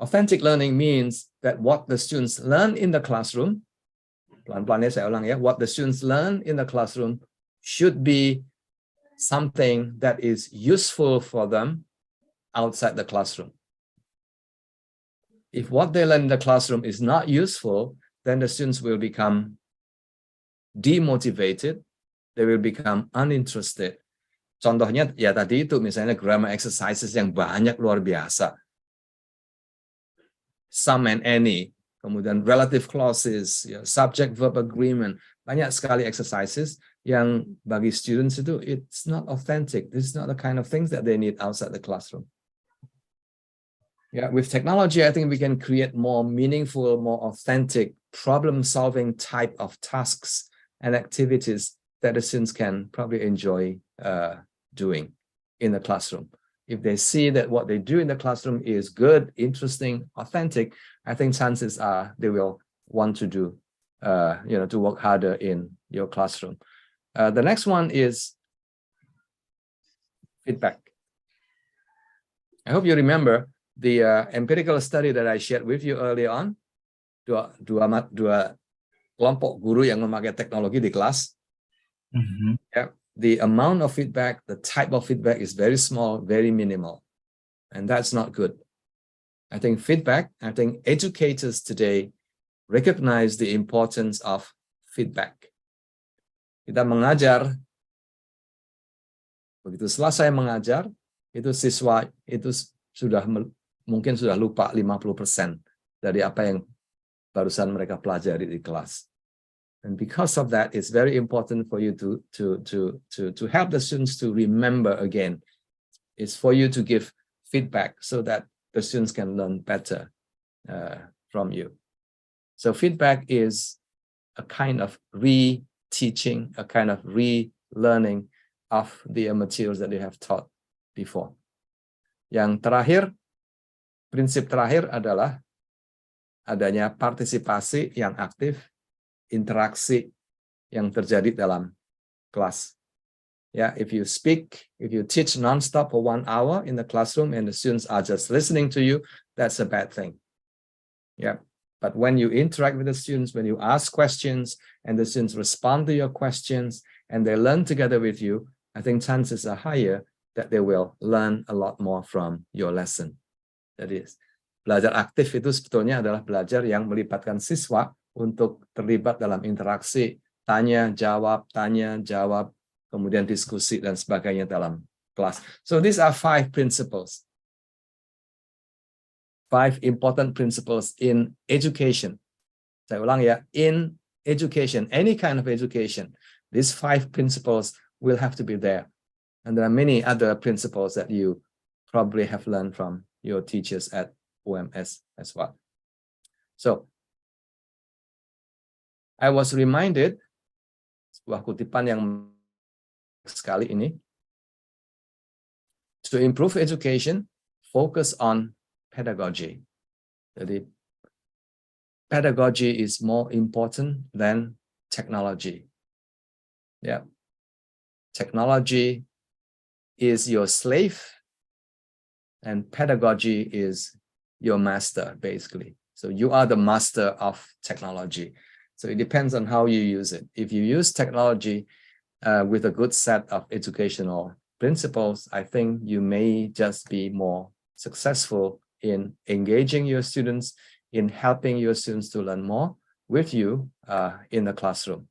Authentic learning means that what the students learn in the classroom, pelan-pelan ya saya ulang ya, what the students learn in the classroom should be something that is useful for them outside the classroom. If what they learn in the classroom is not useful, then the students will become demotivated, they will become uninterested. Contohnya ya tadi itu misalnya grammar exercises yang banyak luar biasa. Some and any, kemudian relative clauses, ya, subject verb agreement, banyak sekali exercises yang bagi students itu it's not authentic. This is not the kind of things that they need outside the classroom. Yeah, with technology, I think we can create more meaningful, more authentic, problem-solving type of tasks and activities that the students can probably enjoy doing in the classroom. If they see that what they do in the classroom is good, interesting, authentic, I think chances are they will want to do, to work harder in your classroom. The next one is feedback. I hope you remember the empirical study that I shared with you earlier on. Dua kelompok guru yang memakai teknologi di kelas. Yeah. The amount of feedback, the type of feedback is very small, very minimal. And that's not good. I think educators today recognize the importance of feedback. Kita mengajar, begitu selesai mengajar, itu siswa itu mungkin sudah lupa 50% dari apa yang barusan mereka pelajari di kelas. And because of that, it's very important for you to help the students to remember again. It's for you to give feedback so that the students can learn better from you. So feedback is a kind of re-teaching, a kind of relearning of the materials that you have taught before. Yang terakhir, prinsip terakhir adalah adanya partisipasi yang aktif, interaksi yang terjadi dalam kelas. Yeah, if you teach nonstop for 1 hour in the classroom and the students are just listening to you, that's a bad thing. Yeah, but when you interact with the students, when you ask questions and the students respond to your questions and they learn together with you, I think chances are higher that they will learn a lot more from your lesson. That is, belajar aktif itu sebetulnya adalah belajar yang melibatkan siswa untuk terlibat dalam interaksi, tanya, jawab, kemudian diskusi dan sebagainya dalam kelas. So these are 5 principles. 5 important principles in education. Saya ulang ya, in education, any kind of education, these 5 principles will have to be there. And there are many other principles that you probably have learned from your teachers at UMS as well. So, I was reminded, sebuah kutipan yang sekali ini, to improve education, focus on pedagogy. Jadi, pedagogy is more important than technology. Yeah, technology is your slave, and pedagogy is your master, basically. So you are the master of technology. So it depends on how you use it. If you use technology with a good set of educational principles, I think you may just be more successful in engaging your students, in helping your students to learn more with you in the classroom.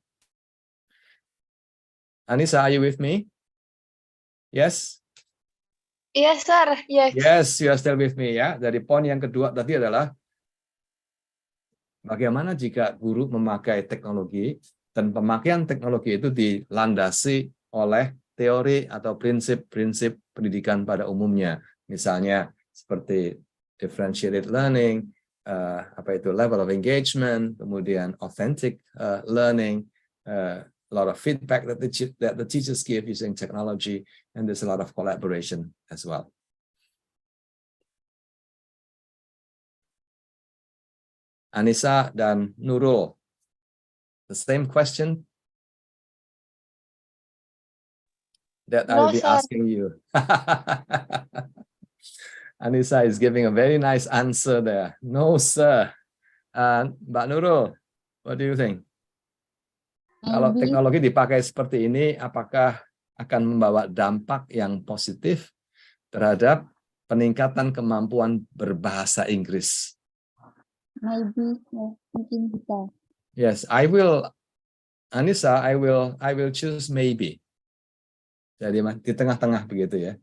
Anissa, are you with me? Yes? Yes, sir. Yes. Yes, you are still with me ya. Dari poin yang kedua tadi adalah bagaimana jika guru memakai teknologi dan pemakaian teknologi itu dilandasi oleh teori atau prinsip-prinsip pendidikan pada umumnya. Misalnya seperti differentiated learning, level of engagement, kemudian authentic learning, a lot of feedback that the teachers give using technology, and there's a lot of collaboration as well. Anissa dan Nurul, the same question that I will be asking you. Anissa is giving a very nice answer there. No, sir. Mbak Nurul, what do you think? Kalau Maybe. teknologi dipakai seperti ini, apakah akan membawa dampak yang positif terhadap peningkatan kemampuan berbahasa Inggris? Maybe. Ya, mungkin bisa. Yes, I will, Anissa, I will choose maybe. Jadi di tengah-tengah begitu ya.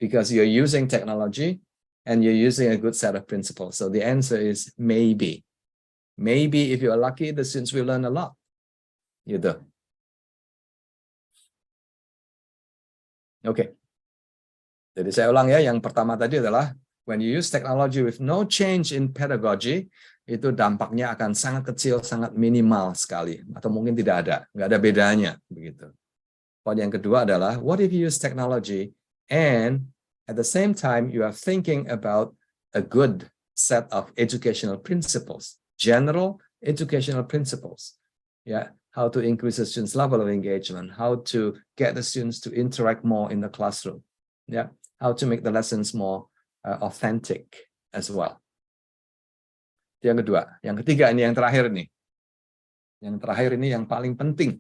Because you're using technology and you're using a good set of principles. So the answer is maybe. Maybe if you're lucky, the students will learn a lot. Gitu. Oke. Jadi saya ulang ya, yang pertama tadi adalah when you use technology with no change in pedagogy, itu dampaknya akan sangat kecil, sangat minimal sekali, atau mungkin tidak ada, nggak ada bedanya begitu. Poin yang kedua adalah what if you use technology and at the same time you are thinking about a good set of educational principles, general educational principles, yeah, how to increase the students' level of engagement, how to get the students to interact more in the classroom, yeah, how to make the lessons more authentic as well. Yang kedua, yang ketiga ini yang terakhir nih. Yang terakhir ini yang paling penting.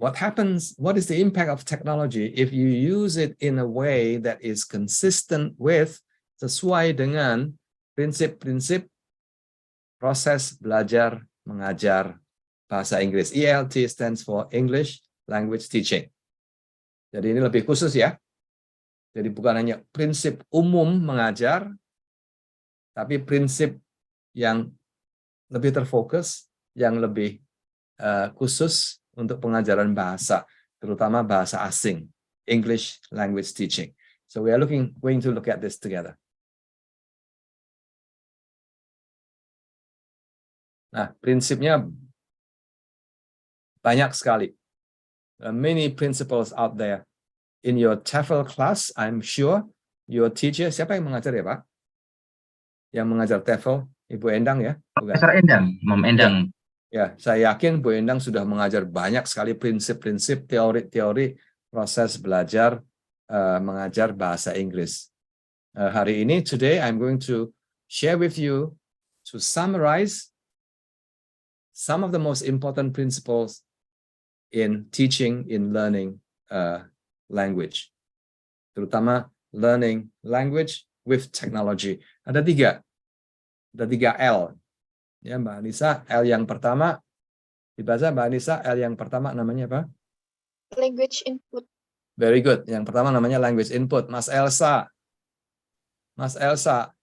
What is the impact of technology if you use it in a way that is consistent with, sesuai dengan prinsip-prinsip proses belajar mengajar bahasa Inggris. ELT stands for English Language Teaching. Jadi ini lebih khusus ya. Jadi bukan hanya prinsip umum mengajar, tapi prinsip yang lebih terfokus, yang lebih khusus untuk pengajaran bahasa, terutama bahasa asing, English Language Teaching. So we are going to look at this together. Nah, prinsipnya banyak sekali. Many principles out there. In your TEFL class, I'm sure your teacher, siapa yang mengajar ya Pak? Yang mengajar TEFL, Ibu Endang ya? Profesor Endang, Mam Endang. Ya, saya yakin Bu Endang sudah mengajar banyak sekali prinsip-prinsip, teori-teori proses belajar mengajar bahasa Inggris. Hari ini, today, I'm going to share with you to summarize some of the most important principles in teaching, in learning language, terutama learning language with technology. Ada tiga L. Ya, Mbak Anissa, L yang pertama, dibaca Mbak Anissa, L yang pertama namanya apa? Language input. Very good. Yang pertama namanya language input. Mas Elsa,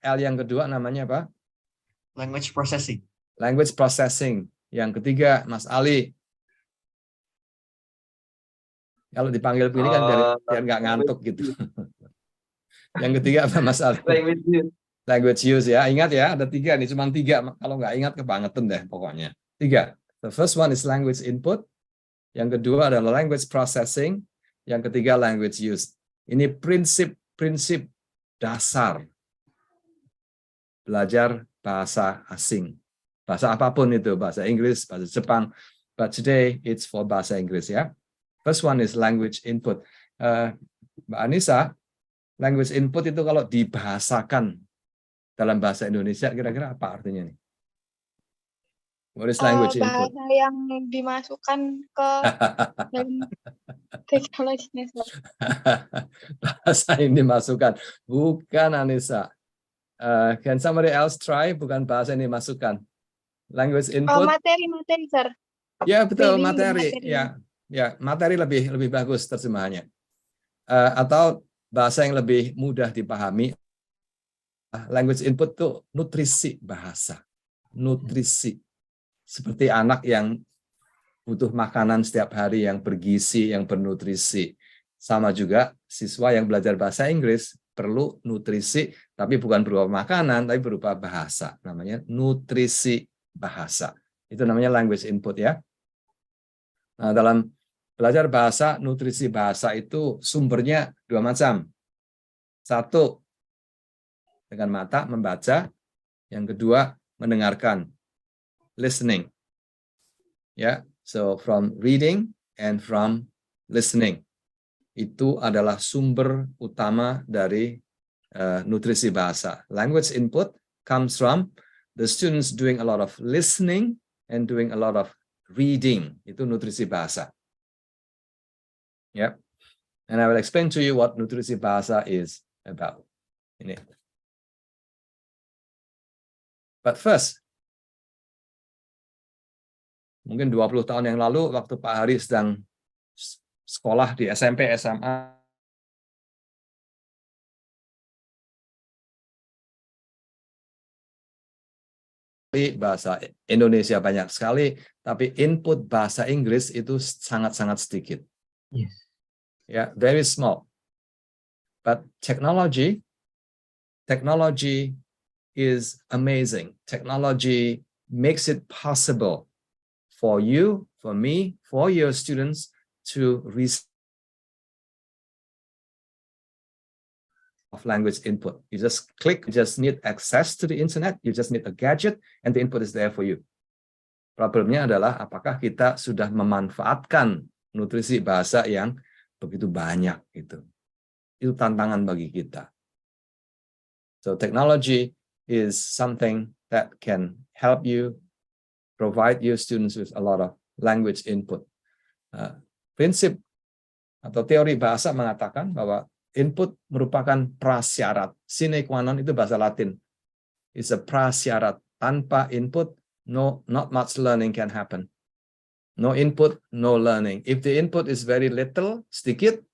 L yang kedua namanya apa? Language processing. Language processing. Yang ketiga, Mas Ali. Kalau dipanggil begini kan biar nggak ngantuk gitu. Yang ketiga apa Mas Ali? Language use. Language use ya. Ingat ya, ada tiga nih, cuma tiga. Kalau nggak ingat kebangetan deh pokoknya. Tiga. The first one is language input. Yang kedua adalah language processing. Yang ketiga language use. Ini prinsip-prinsip dasar belajar bahasa asing. Bahasa apapun itu, bahasa Inggris, bahasa Jepang. But today it's for bahasa Inggris ya. First one is language input. Mbak Anissa, language input itu kalau dibahasakan dalam bahasa Indonesia kira-kira apa artinya nih? What is language input? Bahasa yang dimasukkan ke dalam teknologinya. Bahasa yang dimasukkan, bukan Anissa. Can somebody else try? Bukan bahasa yang dimasukkan. Language input. Materi, sir. Ya betul, Maybe materi. Ya, materi lebih bagus terjemahannya. Atau bahasa yang lebih mudah dipahami. Language input tuh nutrisi bahasa. Nutrisi. Seperti anak yang butuh makanan setiap hari yang bergizi, yang bernutrisi. Sama juga siswa yang belajar bahasa Inggris perlu nutrisi, tapi bukan berupa makanan, tapi berupa bahasa. Namanya nutrisi bahasa. Itu namanya language input ya. Nah, dalam belajar bahasa, nutrisi bahasa itu sumbernya dua macam. Satu, dengan mata membaca. Yang kedua, mendengarkan. Listening. Ya, so from reading and from listening. Itu adalah sumber utama dari nutrisi bahasa. Language input comes from the students doing a lot of listening and doing a lot of reading. Itu nutrisi bahasa. Yep. And I will explain to you what nutrisi bahasa is about. Ini. But first, mungkin 20 tahun yang lalu waktu Pak Hari sedang sekolah di SMP, SMA, bahasa Indonesia banyak sekali, tapi input bahasa Inggris itu sangat-sangat sedikit. Yes. Yeah, very small. But technology is amazing. Technology makes it possible for you, for me, for your students to receive of language input. You just click, you just need access to the internet, you just need a gadget, and the input is there for you. Problemnya adalah apakah kita sudah memanfaatkan nutrisi bahasa yang begitu banyak itu. Itu tantangan bagi kita. So technology is something that can help you provide your students with a lot of language input. Prinsip atau teori bahasa mengatakan bahwa input merupakan prasyarat. Sine qua non itu bahasa Latin. It's a prasyarat. Tanpa input, not much learning can happen. No input, no learning. If the input is very little, sedikit,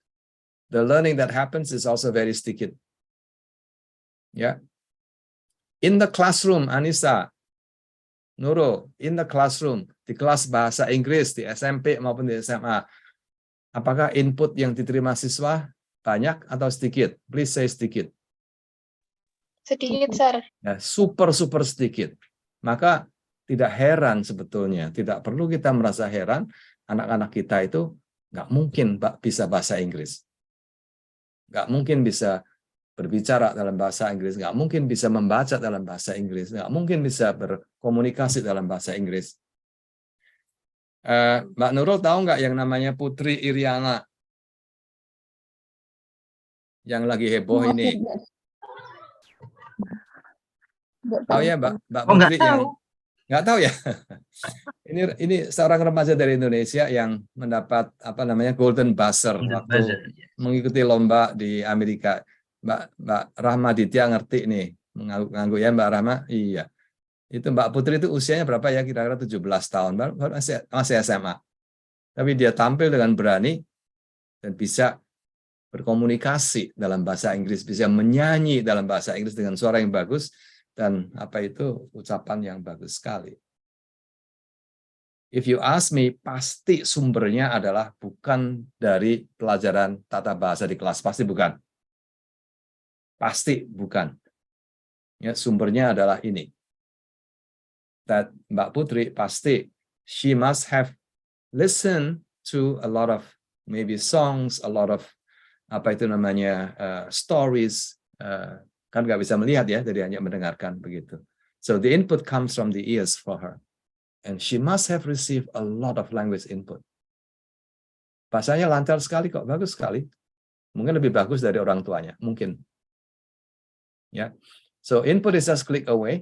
the learning that happens is also very sedikit. Yeah. In the classroom, Anissa, Nurul, in the classroom, di kelas bahasa Inggris, di SMP maupun di SMA, apakah input yang diterima siswa banyak atau sedikit? Please say sedikit. Sedikit, Sir. Ya, super sedikit. Maka tidak heran sebetulnya, tidak perlu kita merasa heran, anak-anak kita itu nggak mungkin bisa bahasa Inggris. Nggak mungkin bisa berbicara dalam bahasa Inggris, nggak mungkin bisa membaca dalam bahasa Inggris, nggak mungkin bisa berkomunikasi dalam bahasa Inggris. Mbak Nurul tahu nggak yang namanya Putri Iriana? Yang lagi heboh ini. Tahu ya Mbak Putri yang nggak tahu ya? Ini seorang remaja dari Indonesia yang mendapat Golden Buzzer waktu mengikuti lomba di Amerika. Mbak Rahma Ditya ngerti nih, mengangguk ya Mbak Rahma? Iya. Itu Mbak Putri itu usianya berapa ya? Kira-kira 17 tahun, baru masih SMA. Tapi dia tampil dengan berani dan bisa berkomunikasi dalam bahasa Inggris, bisa menyanyi dalam bahasa Inggris dengan suara yang bagus dan ucapan yang bagus sekali. If you ask me, pasti sumbernya adalah bukan dari pelajaran tata bahasa di kelas, pasti bukan. Pasti bukan. Ya, sumbernya adalah ini. That Mbak Putri pasti she must have listened to a lot of maybe songs, a lot of stories, kan nggak bisa melihat ya, jadi hanya mendengarkan begitu. So the input comes from the ears for her. And she must have received a lot of language input. Bahasanya lancar sekali kok, bagus sekali. Mungkin lebih bagus dari orang tuanya, mungkin. Ya, so input is just click away.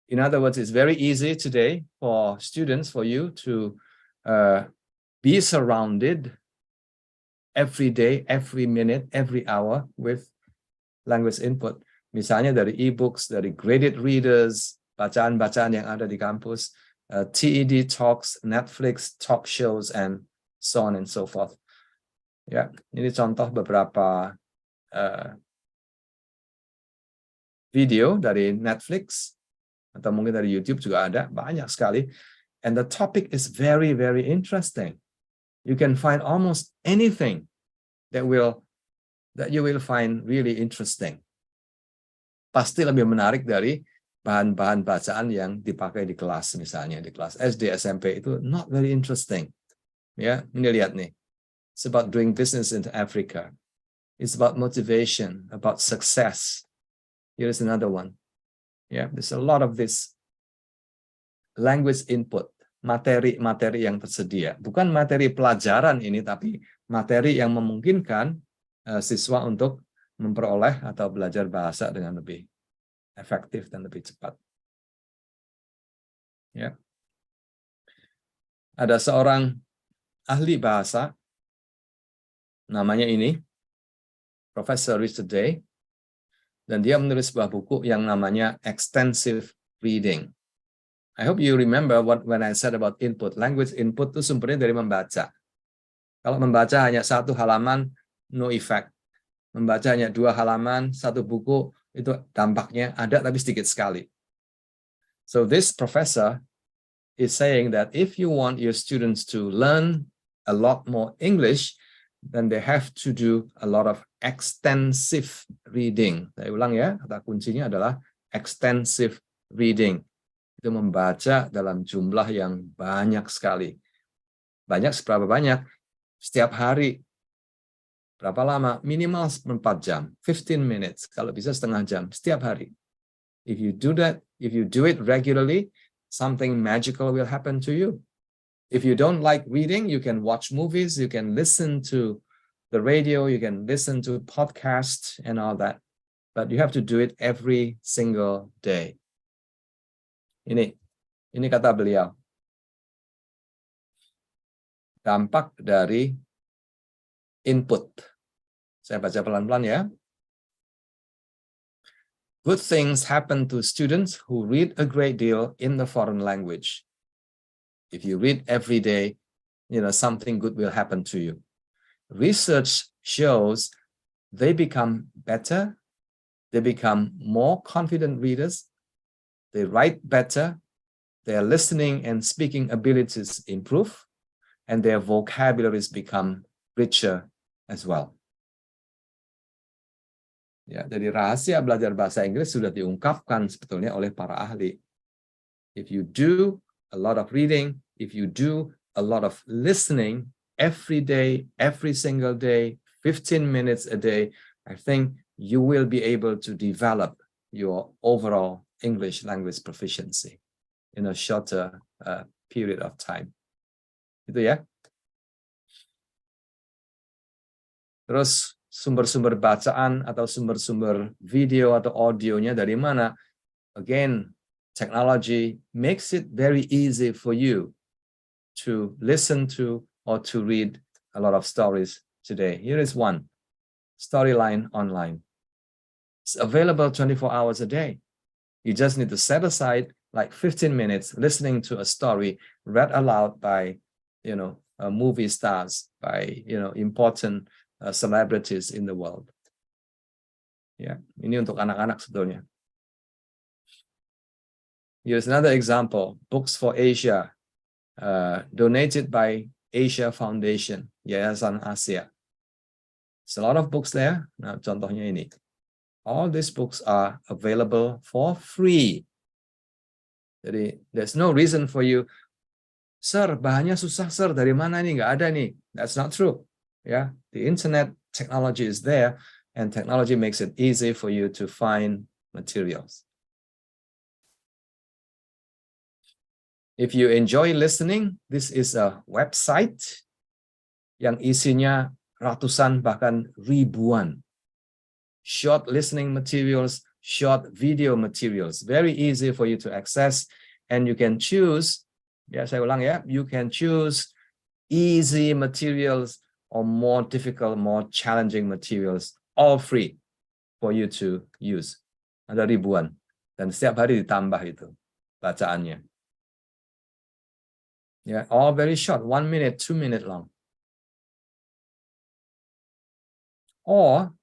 In other words, it's very easy today for students, for you to be surrounded every day, every minute, every hour with language input. Misalnya dari e-books, dari graded readers, bacaan-bacaan yang ada di kampus, TED talks, Netflix talk shows, and so on and so forth. Ya, ini contoh beberapa video dari Netflix atau mungkin dari YouTube juga ada, banyak sekali. And the topic is very, very interesting. You can find almost anything that you will find really interesting. Pasti lebih menarik dari bahan-bahan bacaan yang dipakai di kelas, misalnya di kelas SD, SMP itu not very interesting. Ya, ini lihat nih. It's about doing business in Africa. It's about motivation, about success. Here is another one. Yeah, there's a lot of this language input, materi-materi yang tersedia. Bukan materi pelajaran ini, tapi materi yang memungkinkan siswa untuk memperoleh atau belajar bahasa dengan lebih efektif dan lebih cepat. Ya. Ada seorang ahli bahasa, namanya ini, Profesor Richard Day, dan dia menulis sebuah buku yang namanya Extensive Reading. I hope you remember when I said about input. Language input itu sumbernya dari membaca. Kalau membaca hanya 1 halaman, no effect. Membaca hanya 2 halaman, 1 buku, itu dampaknya ada tapi sedikit sekali. So this professor is saying that if you want your students to learn a lot more English, then they have to do a lot of extensive reading. Saya ulang ya, kata kuncinya adalah extensive reading. Itu membaca dalam jumlah yang banyak sekali. Banyak seberapa banyak? Setiap hari. Berapa lama? Minimal 4 jam, 15 minutes. Kalau bisa setengah jam, setiap hari. If you do that, if you do it regularly, something magical will happen to you. If you don't like reading, you can watch movies, you can listen to the radio, you can listen to podcasts and all that. But you have to do it every single day. Ini kata beliau. Dampak dari input. Saya baca pelan-pelan ya. Good things happen to students who read a great deal in the foreign language. If you read every day, something good will happen to you. Research shows they become better, they become more confident readers, they write better, their listening and speaking abilities improve, and their vocabularies become richer as well. Ya, jadi rahasia belajar bahasa Inggris sudah diungkapkan sebetulnya oleh para ahli. If you do a lot of reading, if you do a lot of listening every day, every single day, 15 minutes a day, I think you will be able to develop your overall English language proficiency in a shorter period of time. Itu ya. Terus sumber-sumber bacaan atau sumber-sumber video atau audionya dari mana? Again, technology makes it very easy for you to listen to or to read a lot of stories today. Here is one, Storyline Online. It's available 24 hours a day. You just need to set aside like 15 minutes listening to a story read aloud by, movie stars, by, important celebrities in the world. Ya, ini untuk anak-anak sebetulnya. Here's another example, Books for Asia, donated by Asia Foundation, Yayasan Asia. There's a lot of books there. Nah, contohnya ini. All these books are available for free. Jadi, there's no reason for you, Sir, bahannya susah, Sir. Dari mana nih? Nggak ada nih. That's not true. Yeah, the internet technology is there, and technology makes it easy for you to find materials. If you enjoy listening, this is a website yang isinya ratusan bahkan ribuan short listening materials, short video materials, very easy for you to access, and you can choose. Ya, saya ulang ya, you can choose easy materials or more difficult, more challenging materials, all free for you to use. Ada ribuan, dan setiap hari ditambah itu bacaannya. Yeah, all very short, 1 minute, 2 minute long. Or,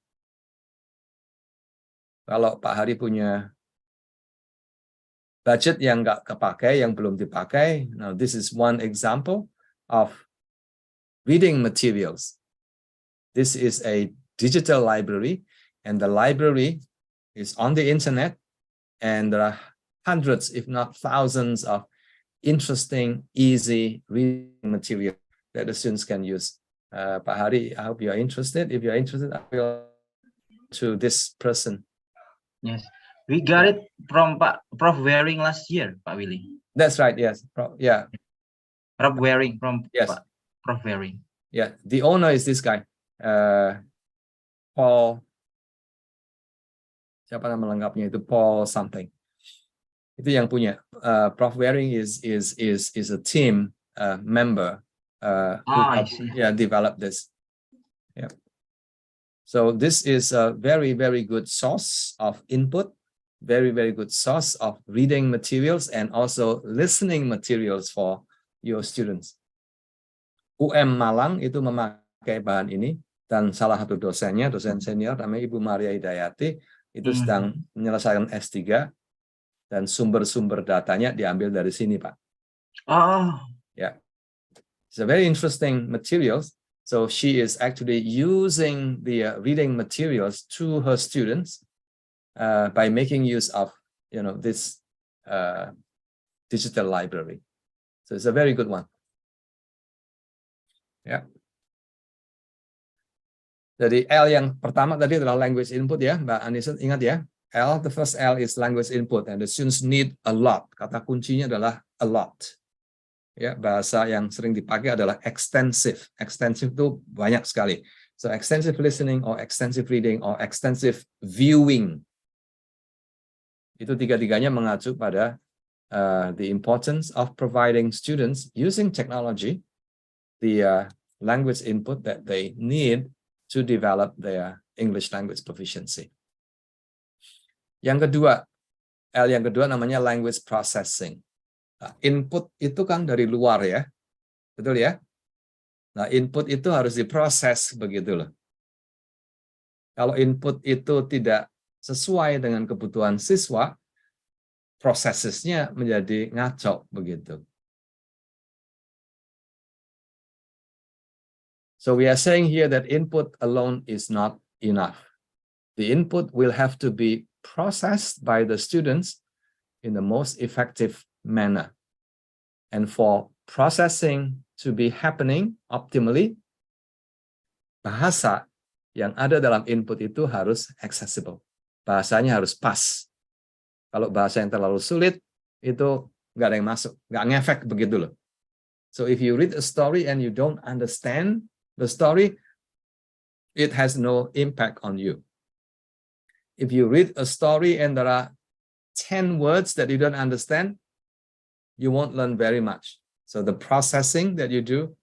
kalau Pak Hari punya budget yang nggak kepakai, yang belum dipakai, now this is one example of reading materials. This is a digital library, and the library is on the internet, and there are hundreds, if not thousands, of interesting, easy reading material that the students can use. Pak Hari, I hope you are interested. If you are interested, I will to this person. Yes, we got it from Prof. Waring last year, Pak Willy. That's right. Yes. Yeah. Prof. Waring from yes. Prof. Waring. Yeah. The owner is this guy, Paul Siapa nama lengkapnya itu? Paul something. Itu yang punya. Prof. Waring is a team member who developed this. Yeah. So this is a very, very good source of input, very, very good source of reading materials and also listening materials for your students. UM Malang itu memakai bahan ini dan salah satu dosennya, dosen senior namanya Ibu Maria Hidayati, itu sedang menyelesaikan S3 dan sumber-sumber datanya diambil dari sini, Pak. Yeah. It's a very interesting materials. So she is actually using the reading materials to her students by making use of, this digital library. So it's a very good one. Ya. Jadi L yang pertama tadi adalah language input ya, Mbak Anissa, ingat ya. L, the first L is language input, and the students need a lot. Kata kuncinya adalah a lot. Ya, bahasa yang sering dipakai adalah extensive. Extensive itu banyak sekali. So extensive listening or extensive reading or extensive viewing. Itu tiga-tiganya mengacu pada the importance of providing students using technology the language input that they need to develop their English language proficiency. Yang kedua, L yang kedua namanya language processing. Nah, input itu kan dari luar ya, betul ya? Nah, input itu harus diproses begitu loh. Kalau input itu tidak sesuai dengan kebutuhan siswa, prosesnya menjadi ngaco begitu. So we are saying here that input alone is not enough. The input will have to be processed by the students in the most effective manner. And for processing to be happening optimally, bahasa yang ada dalam input itu harus accessible. Bahasanya harus pas. Kalau bahasa yang terlalu sulit, itu nggak ada yang masuk, nggak ngefek begitu loh. So if you read a story and you don't understand the story, it has no impact on you. If you read a story and there are 10 words that you don't understand, you won't learn very much. So the processing that you do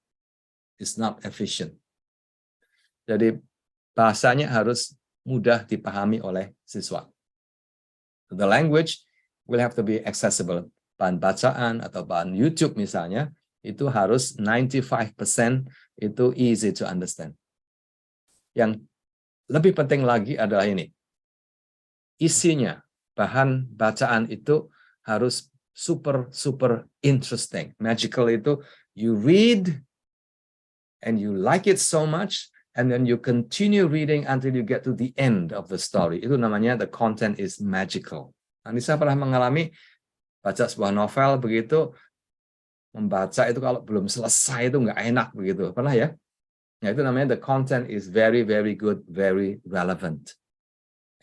is not efficient. Jadi bahasanya harus mudah dipahami oleh siswa. The language will have to be accessible. Bahan bacaan atau bahan YouTube misalnya, itu harus 95% itu easy to understand. Yang lebih penting lagi adalah ini. Isinya, bahan bacaan itu harus super interesting. Magical itu you read and you like it so much and then you continue reading until you get to the end of the story. Itu namanya the content is magical. Anissa pernah mengalami baca sebuah novel begitu, membaca itu kalau belum selesai itu nggak enak begitu. Pernah ya? Nah, itu namanya the content is very good, very relevant.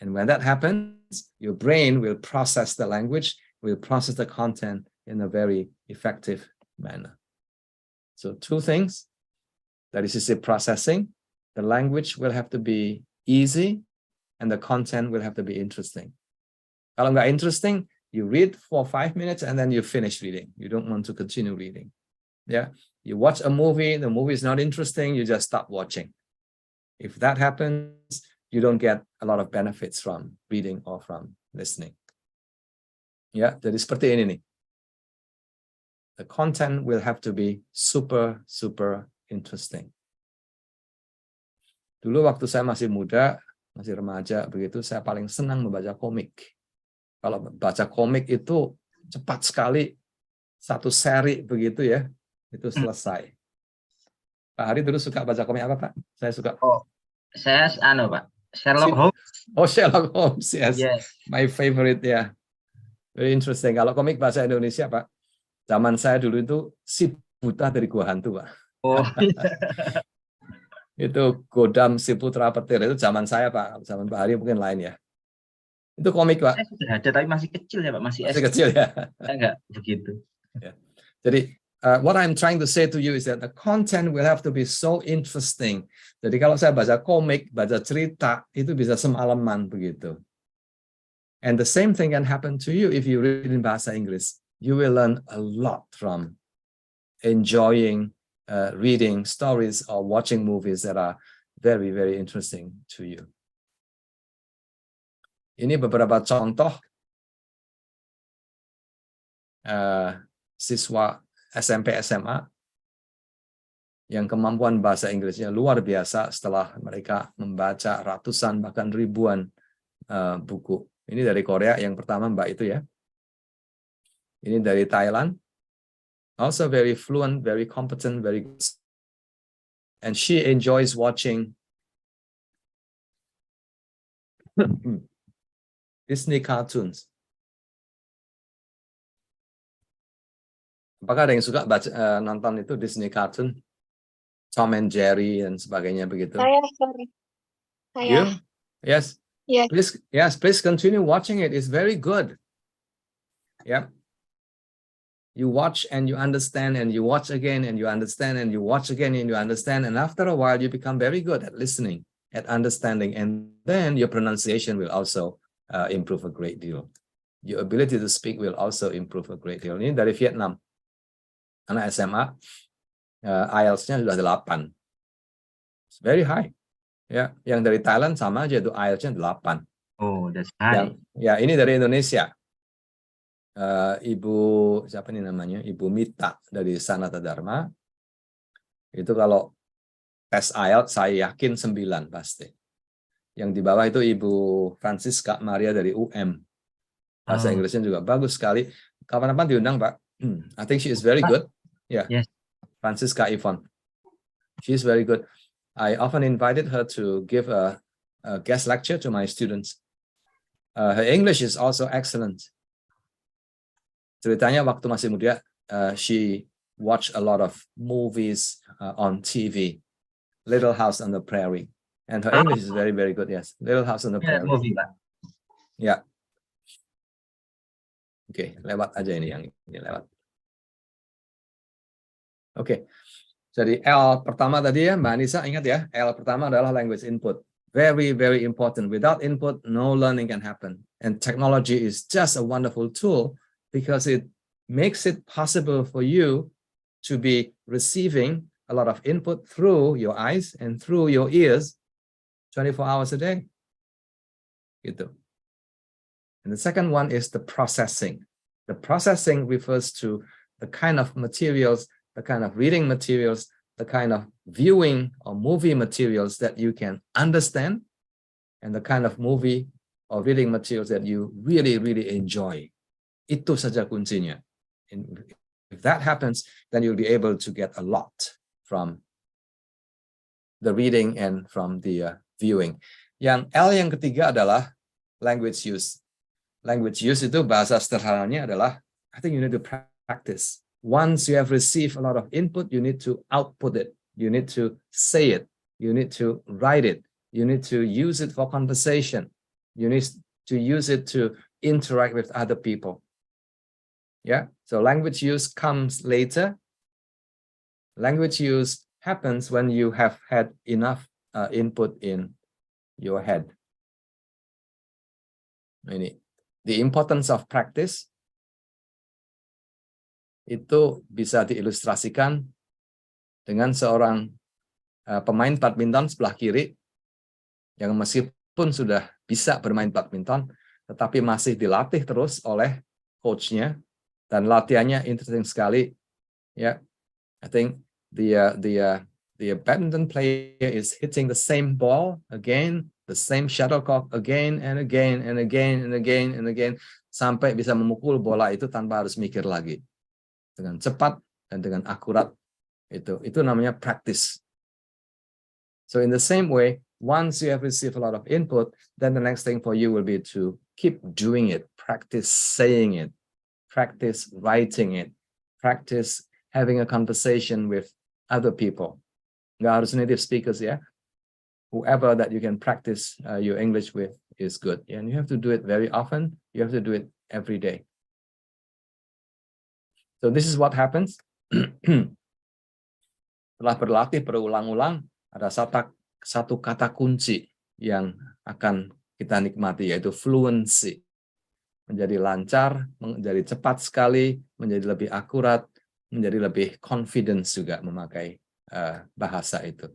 And when that happens, your brain will process the language, will process the content in a very effective manner. So two things, that is to say processing, the language will have to be easy, and the content will have to be interesting. Kalau nggak interesting, you read for 5 minutes and then you finish reading. You don't want to continue reading. Yeah, you watch a movie, the movie is not interesting, you just stop watching. If that happens, you don't get a lot of benefits from reading or from listening. Ya, jadi seperti ini nih. The content will have to be super interesting. Dulu waktu saya masih muda, masih remaja begitu, saya paling senang membaca komik. Kalau baca komik itu cepat sekali, satu seri begitu ya, itu selesai. Pak Hari dulu suka baca komik apa, Pak? Saya suka. Oh, saya Pak. Sherlock Holmes. Oh, Sherlock Holmes, yes. My favorite ya. Very interesting. Kalau komik bahasa Indonesia, Pak, zaman saya dulu itu Si Buta dari Gua Hantu, Pak. Oh. Itu Godam Si Putra Petir, itu zaman saya, Pak. Zaman Pak Hari mungkin lain ya. Itu komik, Pak. Saya sudah ada, tapi masih kecil ya, Pak. Masih kecil ya. Saya enggak begitu. Ya. Jadi, what I'm trying to say to you is that the content will have to be so interesting. Jadi kalau saya baca komik, baca cerita, itu bisa semalaman begitu. And the same thing can happen to you if you read in Bahasa Inggris. You will learn a lot from enjoying reading stories or watching movies that are very, very interesting to you. Ini beberapa contoh siswa SMP SMA yang kemampuan bahasa Inggrisnya luar biasa setelah mereka membaca ratusan bahkan ribuan buku. Ini dari Korea yang pertama Mbak itu ya. Ini dari Thailand. Also very fluent, very competent, very good. And she enjoys watching Disney cartoons. Apakah ada yang suka nonton itu Disney cartoon? Tom and Jerry dan sebagainya begitu. Sorry. You? Yes. Yes. Please continue watching it. It's very good. Yeah. You watch and you understand and you watch again and you understand and you watch again and you understand, and after a while you become very good at listening, at understanding, and then your pronunciation will also improve a great deal. Your ability to speak will also improve a great deal. Ini dari Vietnam. Anak SMA, IELTS-nya sudah 8. It's very high. Ya, yang dari Thailand sama aja itu IELTS-nya 8. Oh, that's high. Ini dari Indonesia. Ibu siapa nih namanya? Ibu Mita dari Sanata Dharma. Itu kalau tes IELTS saya yakin 9 pasti. Yang di bawah itu Ibu Francisca Maria dari UM. Bahasa Inggrisnya juga bagus sekali. Kapan-kapan diundang, Pak. I think she is very good. Yeah. Yes. Francisca Yvonne. She is very good. I often invited her to give a guest lecture to my students. Her English is also excellent. Ceritanya waktu masih muda, she watched a lot of movies on TV. Little House on the Prairie. And her English is very, very good. Yes. Little House on the Prairie. Movie, Pak. Ya. Oke, lewat aja ini yang ini lewat. Oke. Jadi L pertama tadi ya, Mbak Anissa ingat ya, L pertama adalah language input. Very, very important. Without input, no learning can happen. And technology is just a wonderful tool because it makes it possible for you to be receiving a lot of input through your eyes and through your ears 24 hours a day. Gitu. And the second one is the processing. The processing refers to the kind of materials, the kind of reading materials, the kind of viewing or movie materials that you can understand, and the kind of movie or reading materials that you really, really enjoy. Itu saja kuncinya. And if that happens, then you'll be able to get a lot from the reading and from the viewing. Yang L yang ketiga adalah language use. Language use itu bahasa sederhananya adalah, I think you need to practice. Once you have received a lot of input, you need to output it. You need to say it. You need to write it. You need to use it for conversation. You need to use it to interact with other people. Yeah, so language use comes later. Language use happens when you have had enough input in your head. Ini, the importance of practice itu bisa diilustrasikan dengan seorang pemain badminton sebelah kiri yang meskipun sudah bisa bermain badminton, tetapi masih dilatih terus oleh coachnya dan latihannya interesting sekali. Ya, I think the badminton player is hitting the same ball again, the same shuttlecock again and again and again and again and again sampai bisa memukul bola itu tanpa harus mikir lagi. Dengan cepat dan dengan akurat. Itu namanya practice. So in the same way, once you have received a lot of input, then the next thing for you will be to keep doing it, practice saying it, practice writing it, practice having a conversation with other people. Nggak harus native speakers ya. Whoever that you can practice your English with is good. And you have to do it very often. You have to do it every day. So this is what happens. Setelah berlatih berulang-ulang, ada satu kata kunci yang akan kita nikmati, yaitu fluency. menjadi lancar, menjadi cepat sekali, menjadi lebih akurat, menjadi lebih confidence juga memakai bahasa itu.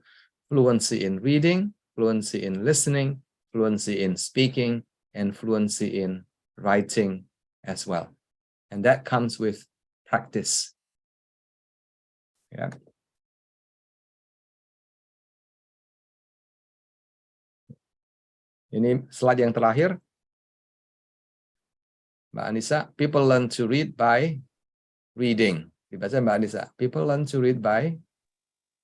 Fluency in reading, fluency in listening, fluency in speaking, and fluency in writing as well. And that comes with practice. Ya. Ini slide yang terakhir. Mbak Anissa, people learn to read by reading. Dibaca Mbak Anissa. People learn to read by.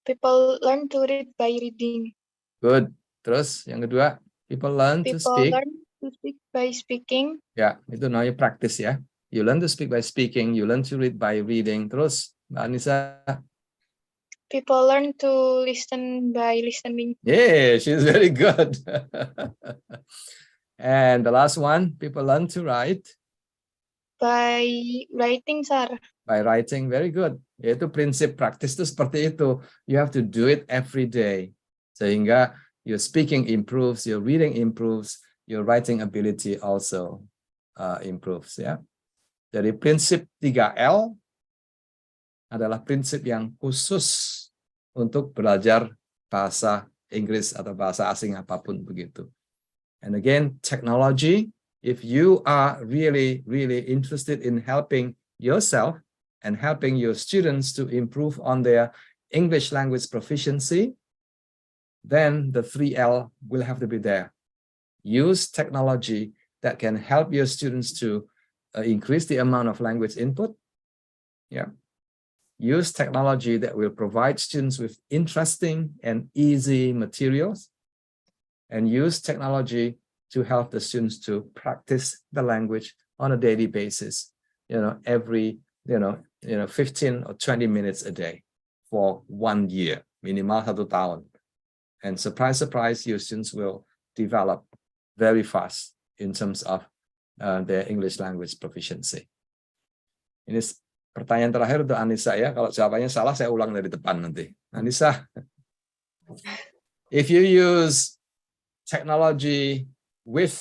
People learn to read by reading. Good. Terus yang kedua, people learn to People speak. learn to speak by speaking. Ya, itu namanya practice ya. You learn to speak by speaking. You learn to read by reading. Terus Mbak Anissa. People learn to listen by listening. Yeah, she's very good. And the last one, people learn to write. By writing, sir. By writing, very good. Yaitu prinsip praktis itu seperti itu. You have to do it every day. Sehingga your speaking improves, your reading improves, your writing ability also improves. Ya. Jadi prinsip 3L adalah prinsip yang khusus untuk belajar bahasa Inggris atau bahasa asing apapun begitu. And again, technology, if you are really interested in helping yourself and helping your students to improve on their English language proficiency, then the 3L will have to be there. Use technology that can help your students to increase the amount of language input. Yeah. Use technology that will provide students with interesting and easy materials, and use technology to help the students to practice the language on a daily basis, every 15 or 20 minutes a day for 1 year, minimal 1 tahun. And surprise, your students will develop very fast in terms of their English language proficiency. Ini pertanyaan terakhir untuk Anissa ya. Kalau jawabannya salah, saya ulang dari depan nanti. Anissa, if you use technology with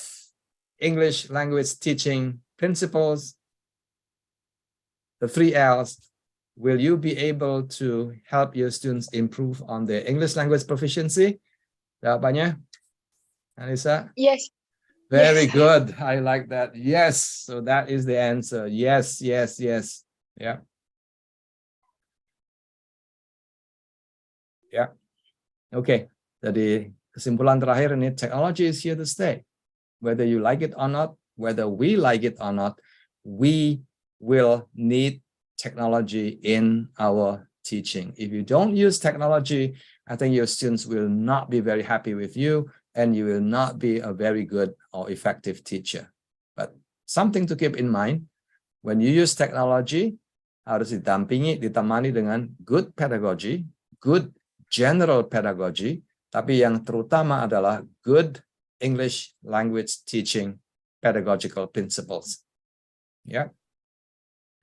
English language teaching principles, the 3Ls, will you be able to help your students improve on their English language proficiency? Jawabannya, Anissa? Yes. Very Yes. good. I like that. Yes. So that is the answer. Yes. Yeah. Yeah. Okay. Jadi kesimpulan terakhir ini, technology is here to stay. Whether you like it or not, whether we like it or not, we will need technology in our teaching. If you don't use technology, I think your students will not be very happy with you, and you will not be a very good or effective teacher. But something to keep in mind, when you use technology, harus ditemani dengan good pedagogy, good general pedagogy, tapi yang terutama adalah good English language teaching pedagogical principles. Yeah.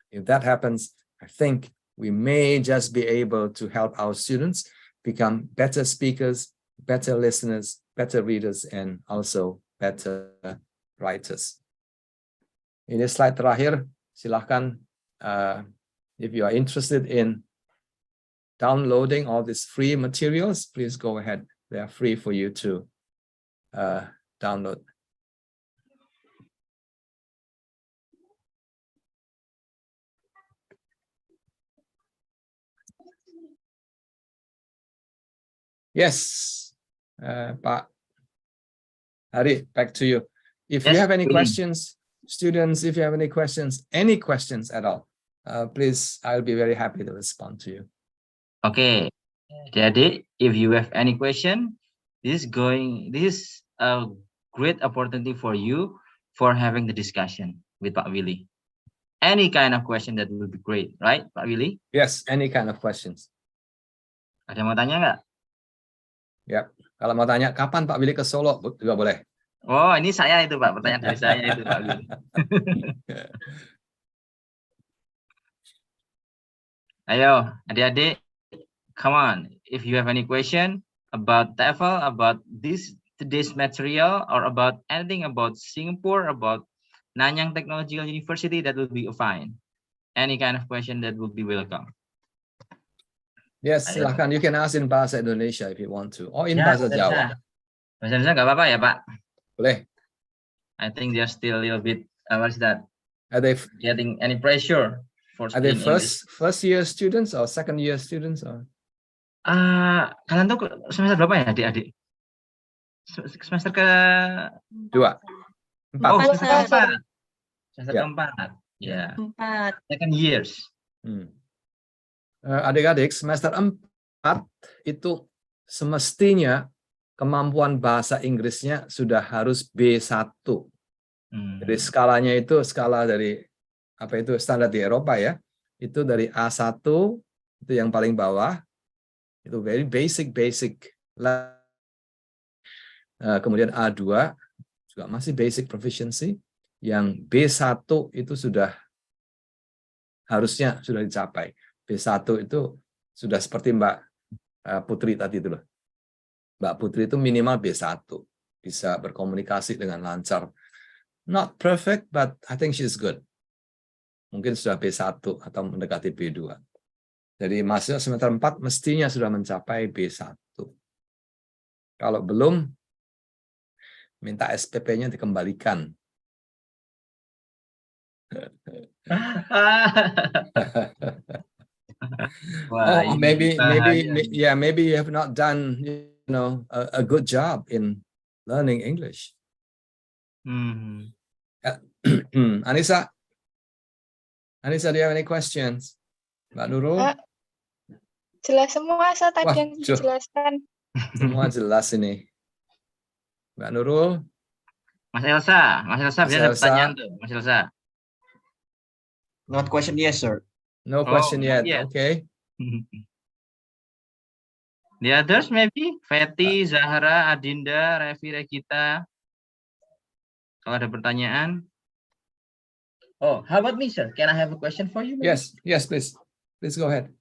If that happens, I think we may just be able to help our students become better speakers, better listeners, better readers, and also better writers. Ini slide terakhir. Silahkan, if you are interested in downloading all these free materials, please go ahead. They are free for you to download. Yes, Pak Hari, back to you. If you have any questions, students, if you have any questions at all, please, I'll be very happy to respond to you. Okay, Adik, if you have any question, this is a great opportunity for you for having the discussion with Pak Willy. Any kind of question that would be great, right, Pak Willy? Yes, any kind of questions. Ada yang mau tanya nggak? Ya, kalau mau tanya kapan Pak Willy ke Solo juga boleh. Oh, ini saya itu Pak, pertanyaan dari saya itu Pak Willy. Ayo, adik-adik, come on. If you have any question about TEFL, about today's material, or about anything about Singapore, about Nanyang Technological University, that will be fine. Any kind of question that will be welcome. Yes, Ayo. silahkan. You can ask in bahasa Indonesia if you want to, or in Ya, bahasa Jawa. Bahasa Indonesia nggak apa-apa ya, Pak? Boleh. I think they're still a little bit, what is that? Are they Getting any pressure for are they studying English? first year students or second year students or? Kalian tuh semester berapa ya, adik-adik? Semester ke Dua. Empat. Oh, Empat. semester keempat. Semester Ya. keempat. Ya. 4. Second years. Adik-adik, semester 4 itu semestinya kemampuan bahasa Inggrisnya sudah harus B1. Jadi skalanya itu skala dari apa itu standar di Eropa ya. Itu dari A1 itu yang paling bawah. Itu very basic. Kemudian A2 juga masih basic proficiency. Yang B1 itu harusnya sudah dicapai. B1 itu sudah seperti Mbak Putri tadi itu loh. Mbak Putri itu minimal B1. Bisa berkomunikasi dengan lancar. Not perfect, but I think she's good. Mungkin sudah B1 atau mendekati B2. Jadi mahasiswa semester 4 mestinya sudah mencapai B1. Kalau belum, minta SPP-nya dikembalikan. Maybe you have not done a good job in learning English. Anissa, do you have any questions? Mbak Nurul? Jelas semua, tadi yang dijelaskan. Semua jelas ini. Mbak Nurul? Mas Elsa bisa ada pertanyaan tuh, Mas Elsa. Not question yes, sir. No question yet. Yet. Okay. The others maybe? Fetty, Zahra, Adinda, Revi, Regita. Kalau ada pertanyaan. Oh, how about me, sir? Can I have a question for you? Maybe? Yes, please. Please go ahead.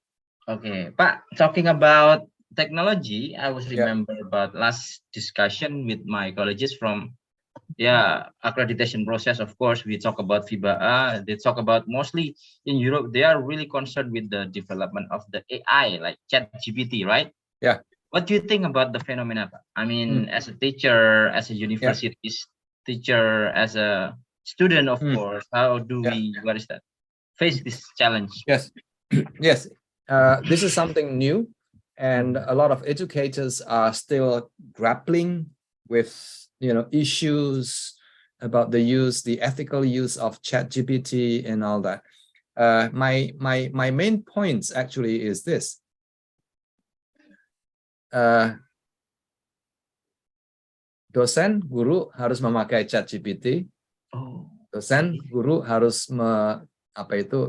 Okay, Pak, talking about technology, I was remember about last discussion with my colleagues from accreditation process. Of course, we talk about FIBA. They talk about mostly in Europe, they are really concerned with the development of the AI, like ChatGPT, right? Yeah. What do you think about the phenomena? I mean, as a teacher, as a university teacher, as a student, of course, how do we, face this challenge? Yes. This is something new, and a lot of educators are still grappling with issues about the ethical use of ChatGPT and all that. My main points actually is this. Dosen, guru harus memakai ChatGPT. Dosen, guru harus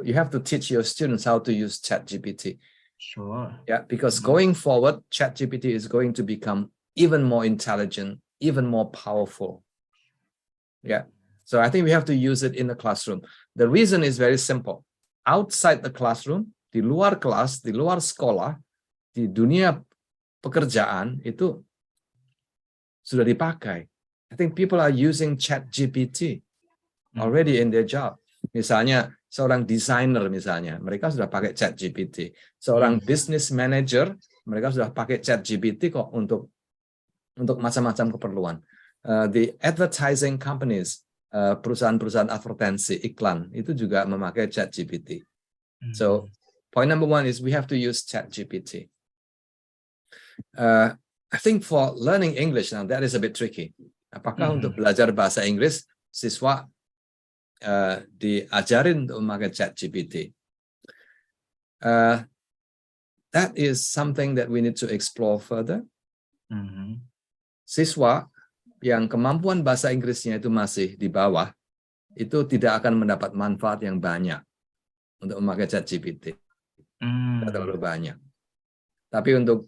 you have to teach your students how to use ChatGPT. Sure. Yeah, because going forward, ChatGPT is going to become even more intelligent, even more powerful. Yeah. So I think we have to use it in the classroom. The reason is very simple. Outside the classroom, di luar kelas, di luar sekolah, di dunia pekerjaan itu sudah dipakai. I think people are using ChatGPT already in their job. Misalnya seorang desainer mereka sudah pakai ChatGPT. Seorang business manager, mereka sudah pakai ChatGPT kok untuk macam-macam keperluan. The advertising companies, perusahaan-perusahaan advertensi iklan itu juga memakai ChatGPT. So point number 1 is we have to use ChatGPT. I think for learning English now that is a bit tricky. Apakah untuk belajar bahasa Inggris siswa diajarin untuk memakai ChatGPT? That is something that we need to explore further. Siswa yang kemampuan bahasa Inggrisnya itu masih di bawah, itu tidak akan mendapat manfaat yang banyak untuk memakai ChatGPT. Tidak terlalu banyak. Tapi untuk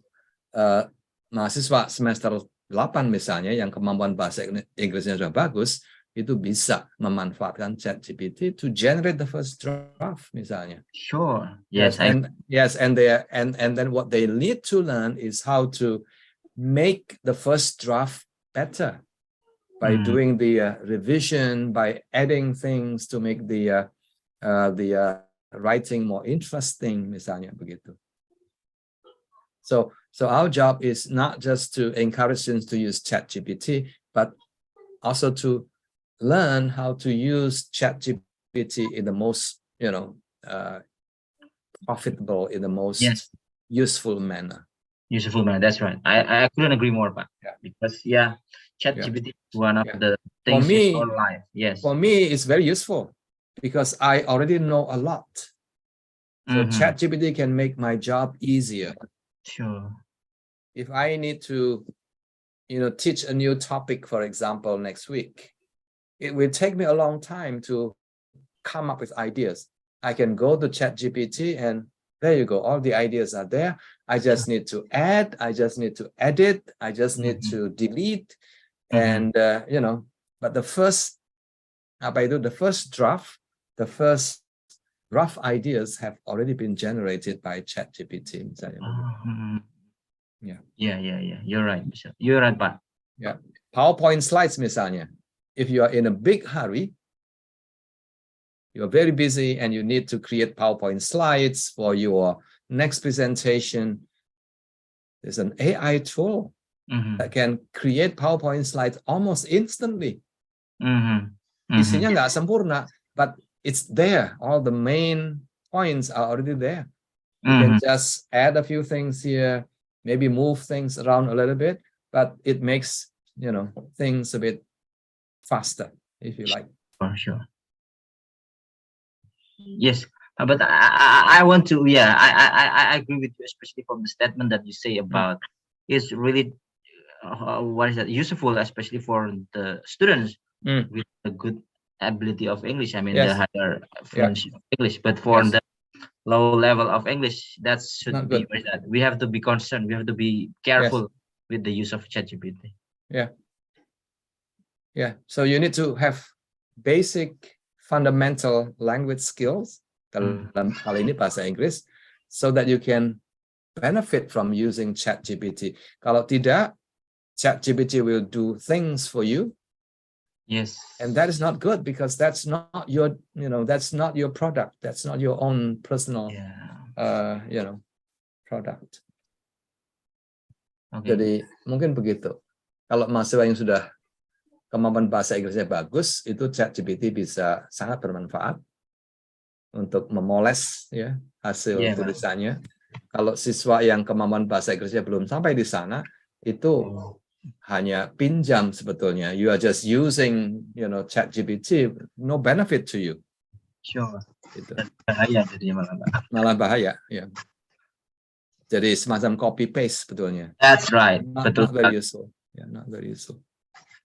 mahasiswa semester 8 misalnya, yang kemampuan bahasa Inggrisnya sudah bagus, itu bisa memanfaatkan ChatGPT to generate the first draft misalnya. Sure. And then what they need to learn is how to make the first draft better. by doing the revision, by adding things to make the writing more interesting, misalnya begitu. So our job is not just to encourage students to use ChatGPT, but also to learn how to use ChatGPT in the most, profitable, in the most useful manner. Useful manner. That's right. I couldn't agree more, Pak. Yeah. Because ChatGPT is one of the For things me, in our life. Yes. For me, it's very useful because I already know a lot. So ChatGPT can make my job easier. Sure. If I need to, teach a new topic, for example, next week, it will take me a long time to come up with ideas. I can go to ChatGPT and there you go. All the ideas are there. I just need to add. I just need to edit. I just need to delete. And, but the first draft, the first rough ideas have already been generated by ChatGPT. Yeah. You're right, Michelle. You're right, Pak. Yeah. PowerPoint slides, misalnya. If you are in a big hurry, you're very busy and you need to create PowerPoint slides for your next presentation, there's an AI tool that can create PowerPoint slides almost instantly. Isinya nggak sempurna, but it's there. All the main points are already there. You can just add a few things here, maybe move things around a little bit, but it makes, things a bit faster, if you like. For sure. Yes, but I want to, I agree with you, especially from the statement that you say about it's really useful, especially for the students with a good ability of English. I mean, the higher fluency of English, but for the low level of English, that should be that we have to be concerned. We have to be careful with the use of ChatGPT. Yeah. So you need to have basic fundamental language skills dalam hal ini bahasa Inggris, so that you can benefit from using ChatGPT. Kalau tidak, ChatGPT will do things for you. Yes. And that is not good because that's not your, that's not your product. That's not your own personal, product. Okay. Jadi mungkin begitu. Kalau mahasiswa yang sudah kemampuan bahasa Inggrisnya bagus, itu ChatGPT bisa sangat bermanfaat untuk memoles hasil tulisannya. Kalau siswa yang kemampuan bahasa Inggrisnya belum sampai di sana, itu hanya pinjam sebetulnya. You are just using, ChatGPT, no benefit to you. Sure. Gitu. Bahaya jadinya malah bahaya, ya. Jadi semacam copy paste sebetulnya. That's right. Not very useful. Not very useful.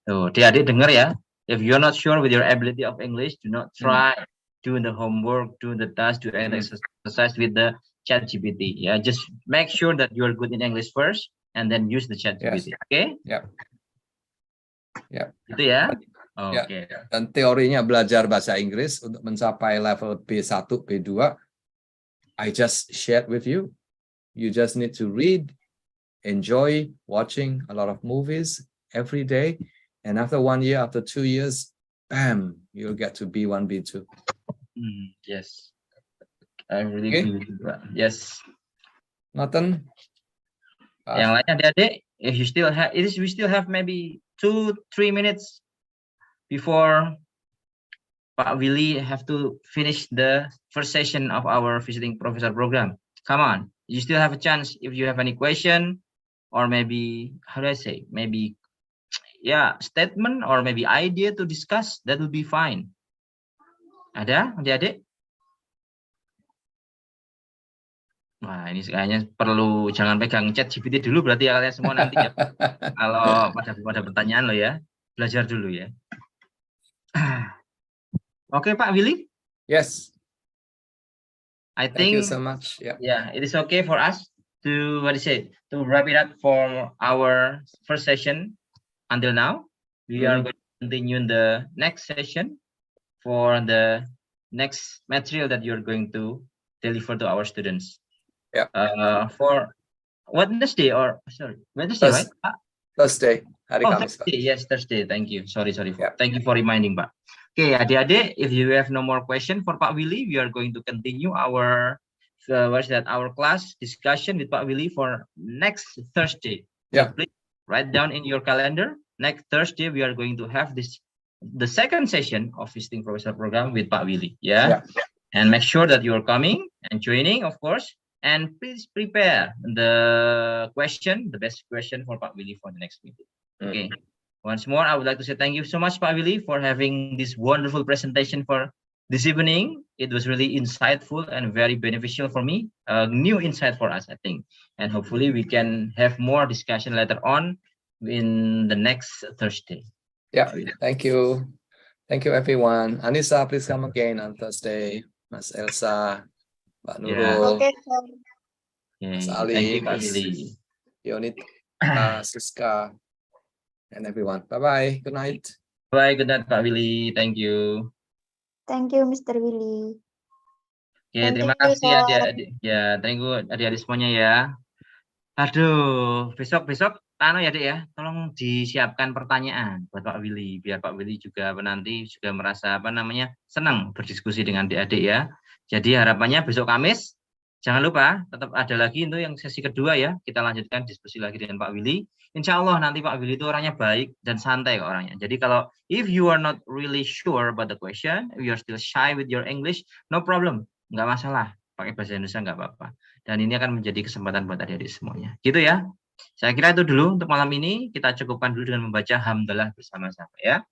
Tuh, adik-adik dengar ya. If you're not sure with your ability of English, do not try doing the homework, doing the task, do an exercise with the ChatGPT. Yeah, just make sure that you are good in English first, and then use the ChatGPT. Okay? Yeah. Itu ya. Oke. Dan teorinya belajar bahasa Inggris untuk mencapai level B1, B2, I just shared with you. You just need to read, enjoy watching a lot of movies every day. And after 1 year, after 2 years, bam, you'll get to B1, B2. Yes. I really agree with you. Yes. Nathan? Yang lain adik-adik, if you still have, we still have maybe 2-3 minutes before Pak Willy have to finish the first session of our visiting professor program. Come on, you still have a chance if you have any question, or maybe, how do I say, maybe, statement or maybe idea to discuss, that will be fine. Ada adik-adik? Wah, ini kayaknya perlu jangan pegang ChatGPT dulu berarti ya kalian semua nanti ya. Kalau pada pertanyaan lo ya, belajar dulu ya. Okay, Pak Willy? Yes. Thank you so much. Yeah, it is okay for us to to wrap it up for our first session until now. We are going to continue in the next session for the next material that you're going to deliver to our students. For Wednesday, right? Thursday, hari Oh, Kamis, Pak. Thursday. Yes, Thursday. Thank you. Sorry. Yeah. Thank you for reminding, Pak. Okay, adik-adik, if you have no more question for Pak Willy, we are going to continue our our class discussion with Pak Willy for next Thursday. Yeah. Please write down in your calendar. Next Thursday, we are going to have the second session of visiting professor program with Pak Willy. Yeah. And make sure that you are coming and joining, of course. And please prepare the best question for Pak Willy for the next meeting. Okay. Once more, I would like to say thank you so much, Pak Willy, for having this wonderful presentation for this evening. It was really insightful and very beneficial for me. A new insight for us, I think. And hopefully we can have more discussion later on in the next Thursday. Yeah, thank you. Thank you, everyone. Anissa, please come again on Thursday. Mas Elsa, Mbak Nurul, Okay, sir. Mas Okay. Ali, Thank you, Pak Mas Willy. Yonit, Siska, and everyone. Bye-bye. Good night. Bye. Good night, Pak Willy. Thank you. Thank you, Mr. Willy. Oke, Thank terima you, kasih sir. adik-adik. Ya, thank you adik-adik semuanya ya. Aduh, besok ya Dek ya, tolong disiapkan pertanyaan buat Pak Willy, biar Pak Willy juga nanti juga merasa senang berdiskusi dengan adik-adik ya. Jadi harapannya besok Kamis, jangan lupa tetap ada lagi itu yang sesi kedua ya, kita lanjutkan diskusi lagi dengan Pak Willy. Insya Allah nanti Pak Willy itu orangnya baik dan santai kok orangnya. Jadi kalau if you are not really sure about the question, you are still shy with your English, no problem, nggak masalah, pakai bahasa Indonesia nggak apa-apa. Dan ini akan menjadi kesempatan buat adik-adik semuanya. Gitu ya. Saya kira itu dulu untuk malam ini. Kita cukupkan dulu dengan membaca hamdalah bersama-sama ya.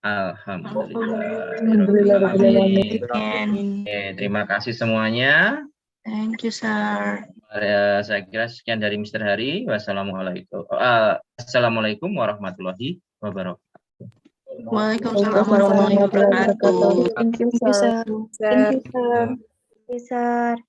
Alhamdulillah. Oke, terima kasih semuanya. Thank you, sir. Saya kira sekian dari Mr. Hari. Wassalamualaikum. Assalamualaikum warahmatullahi wabarakatuh. Waalaikumsalam warahmatullahi wabarakatuh. Thank you, Thank you, sir. sir. Thank you, sir. Thank you, sir.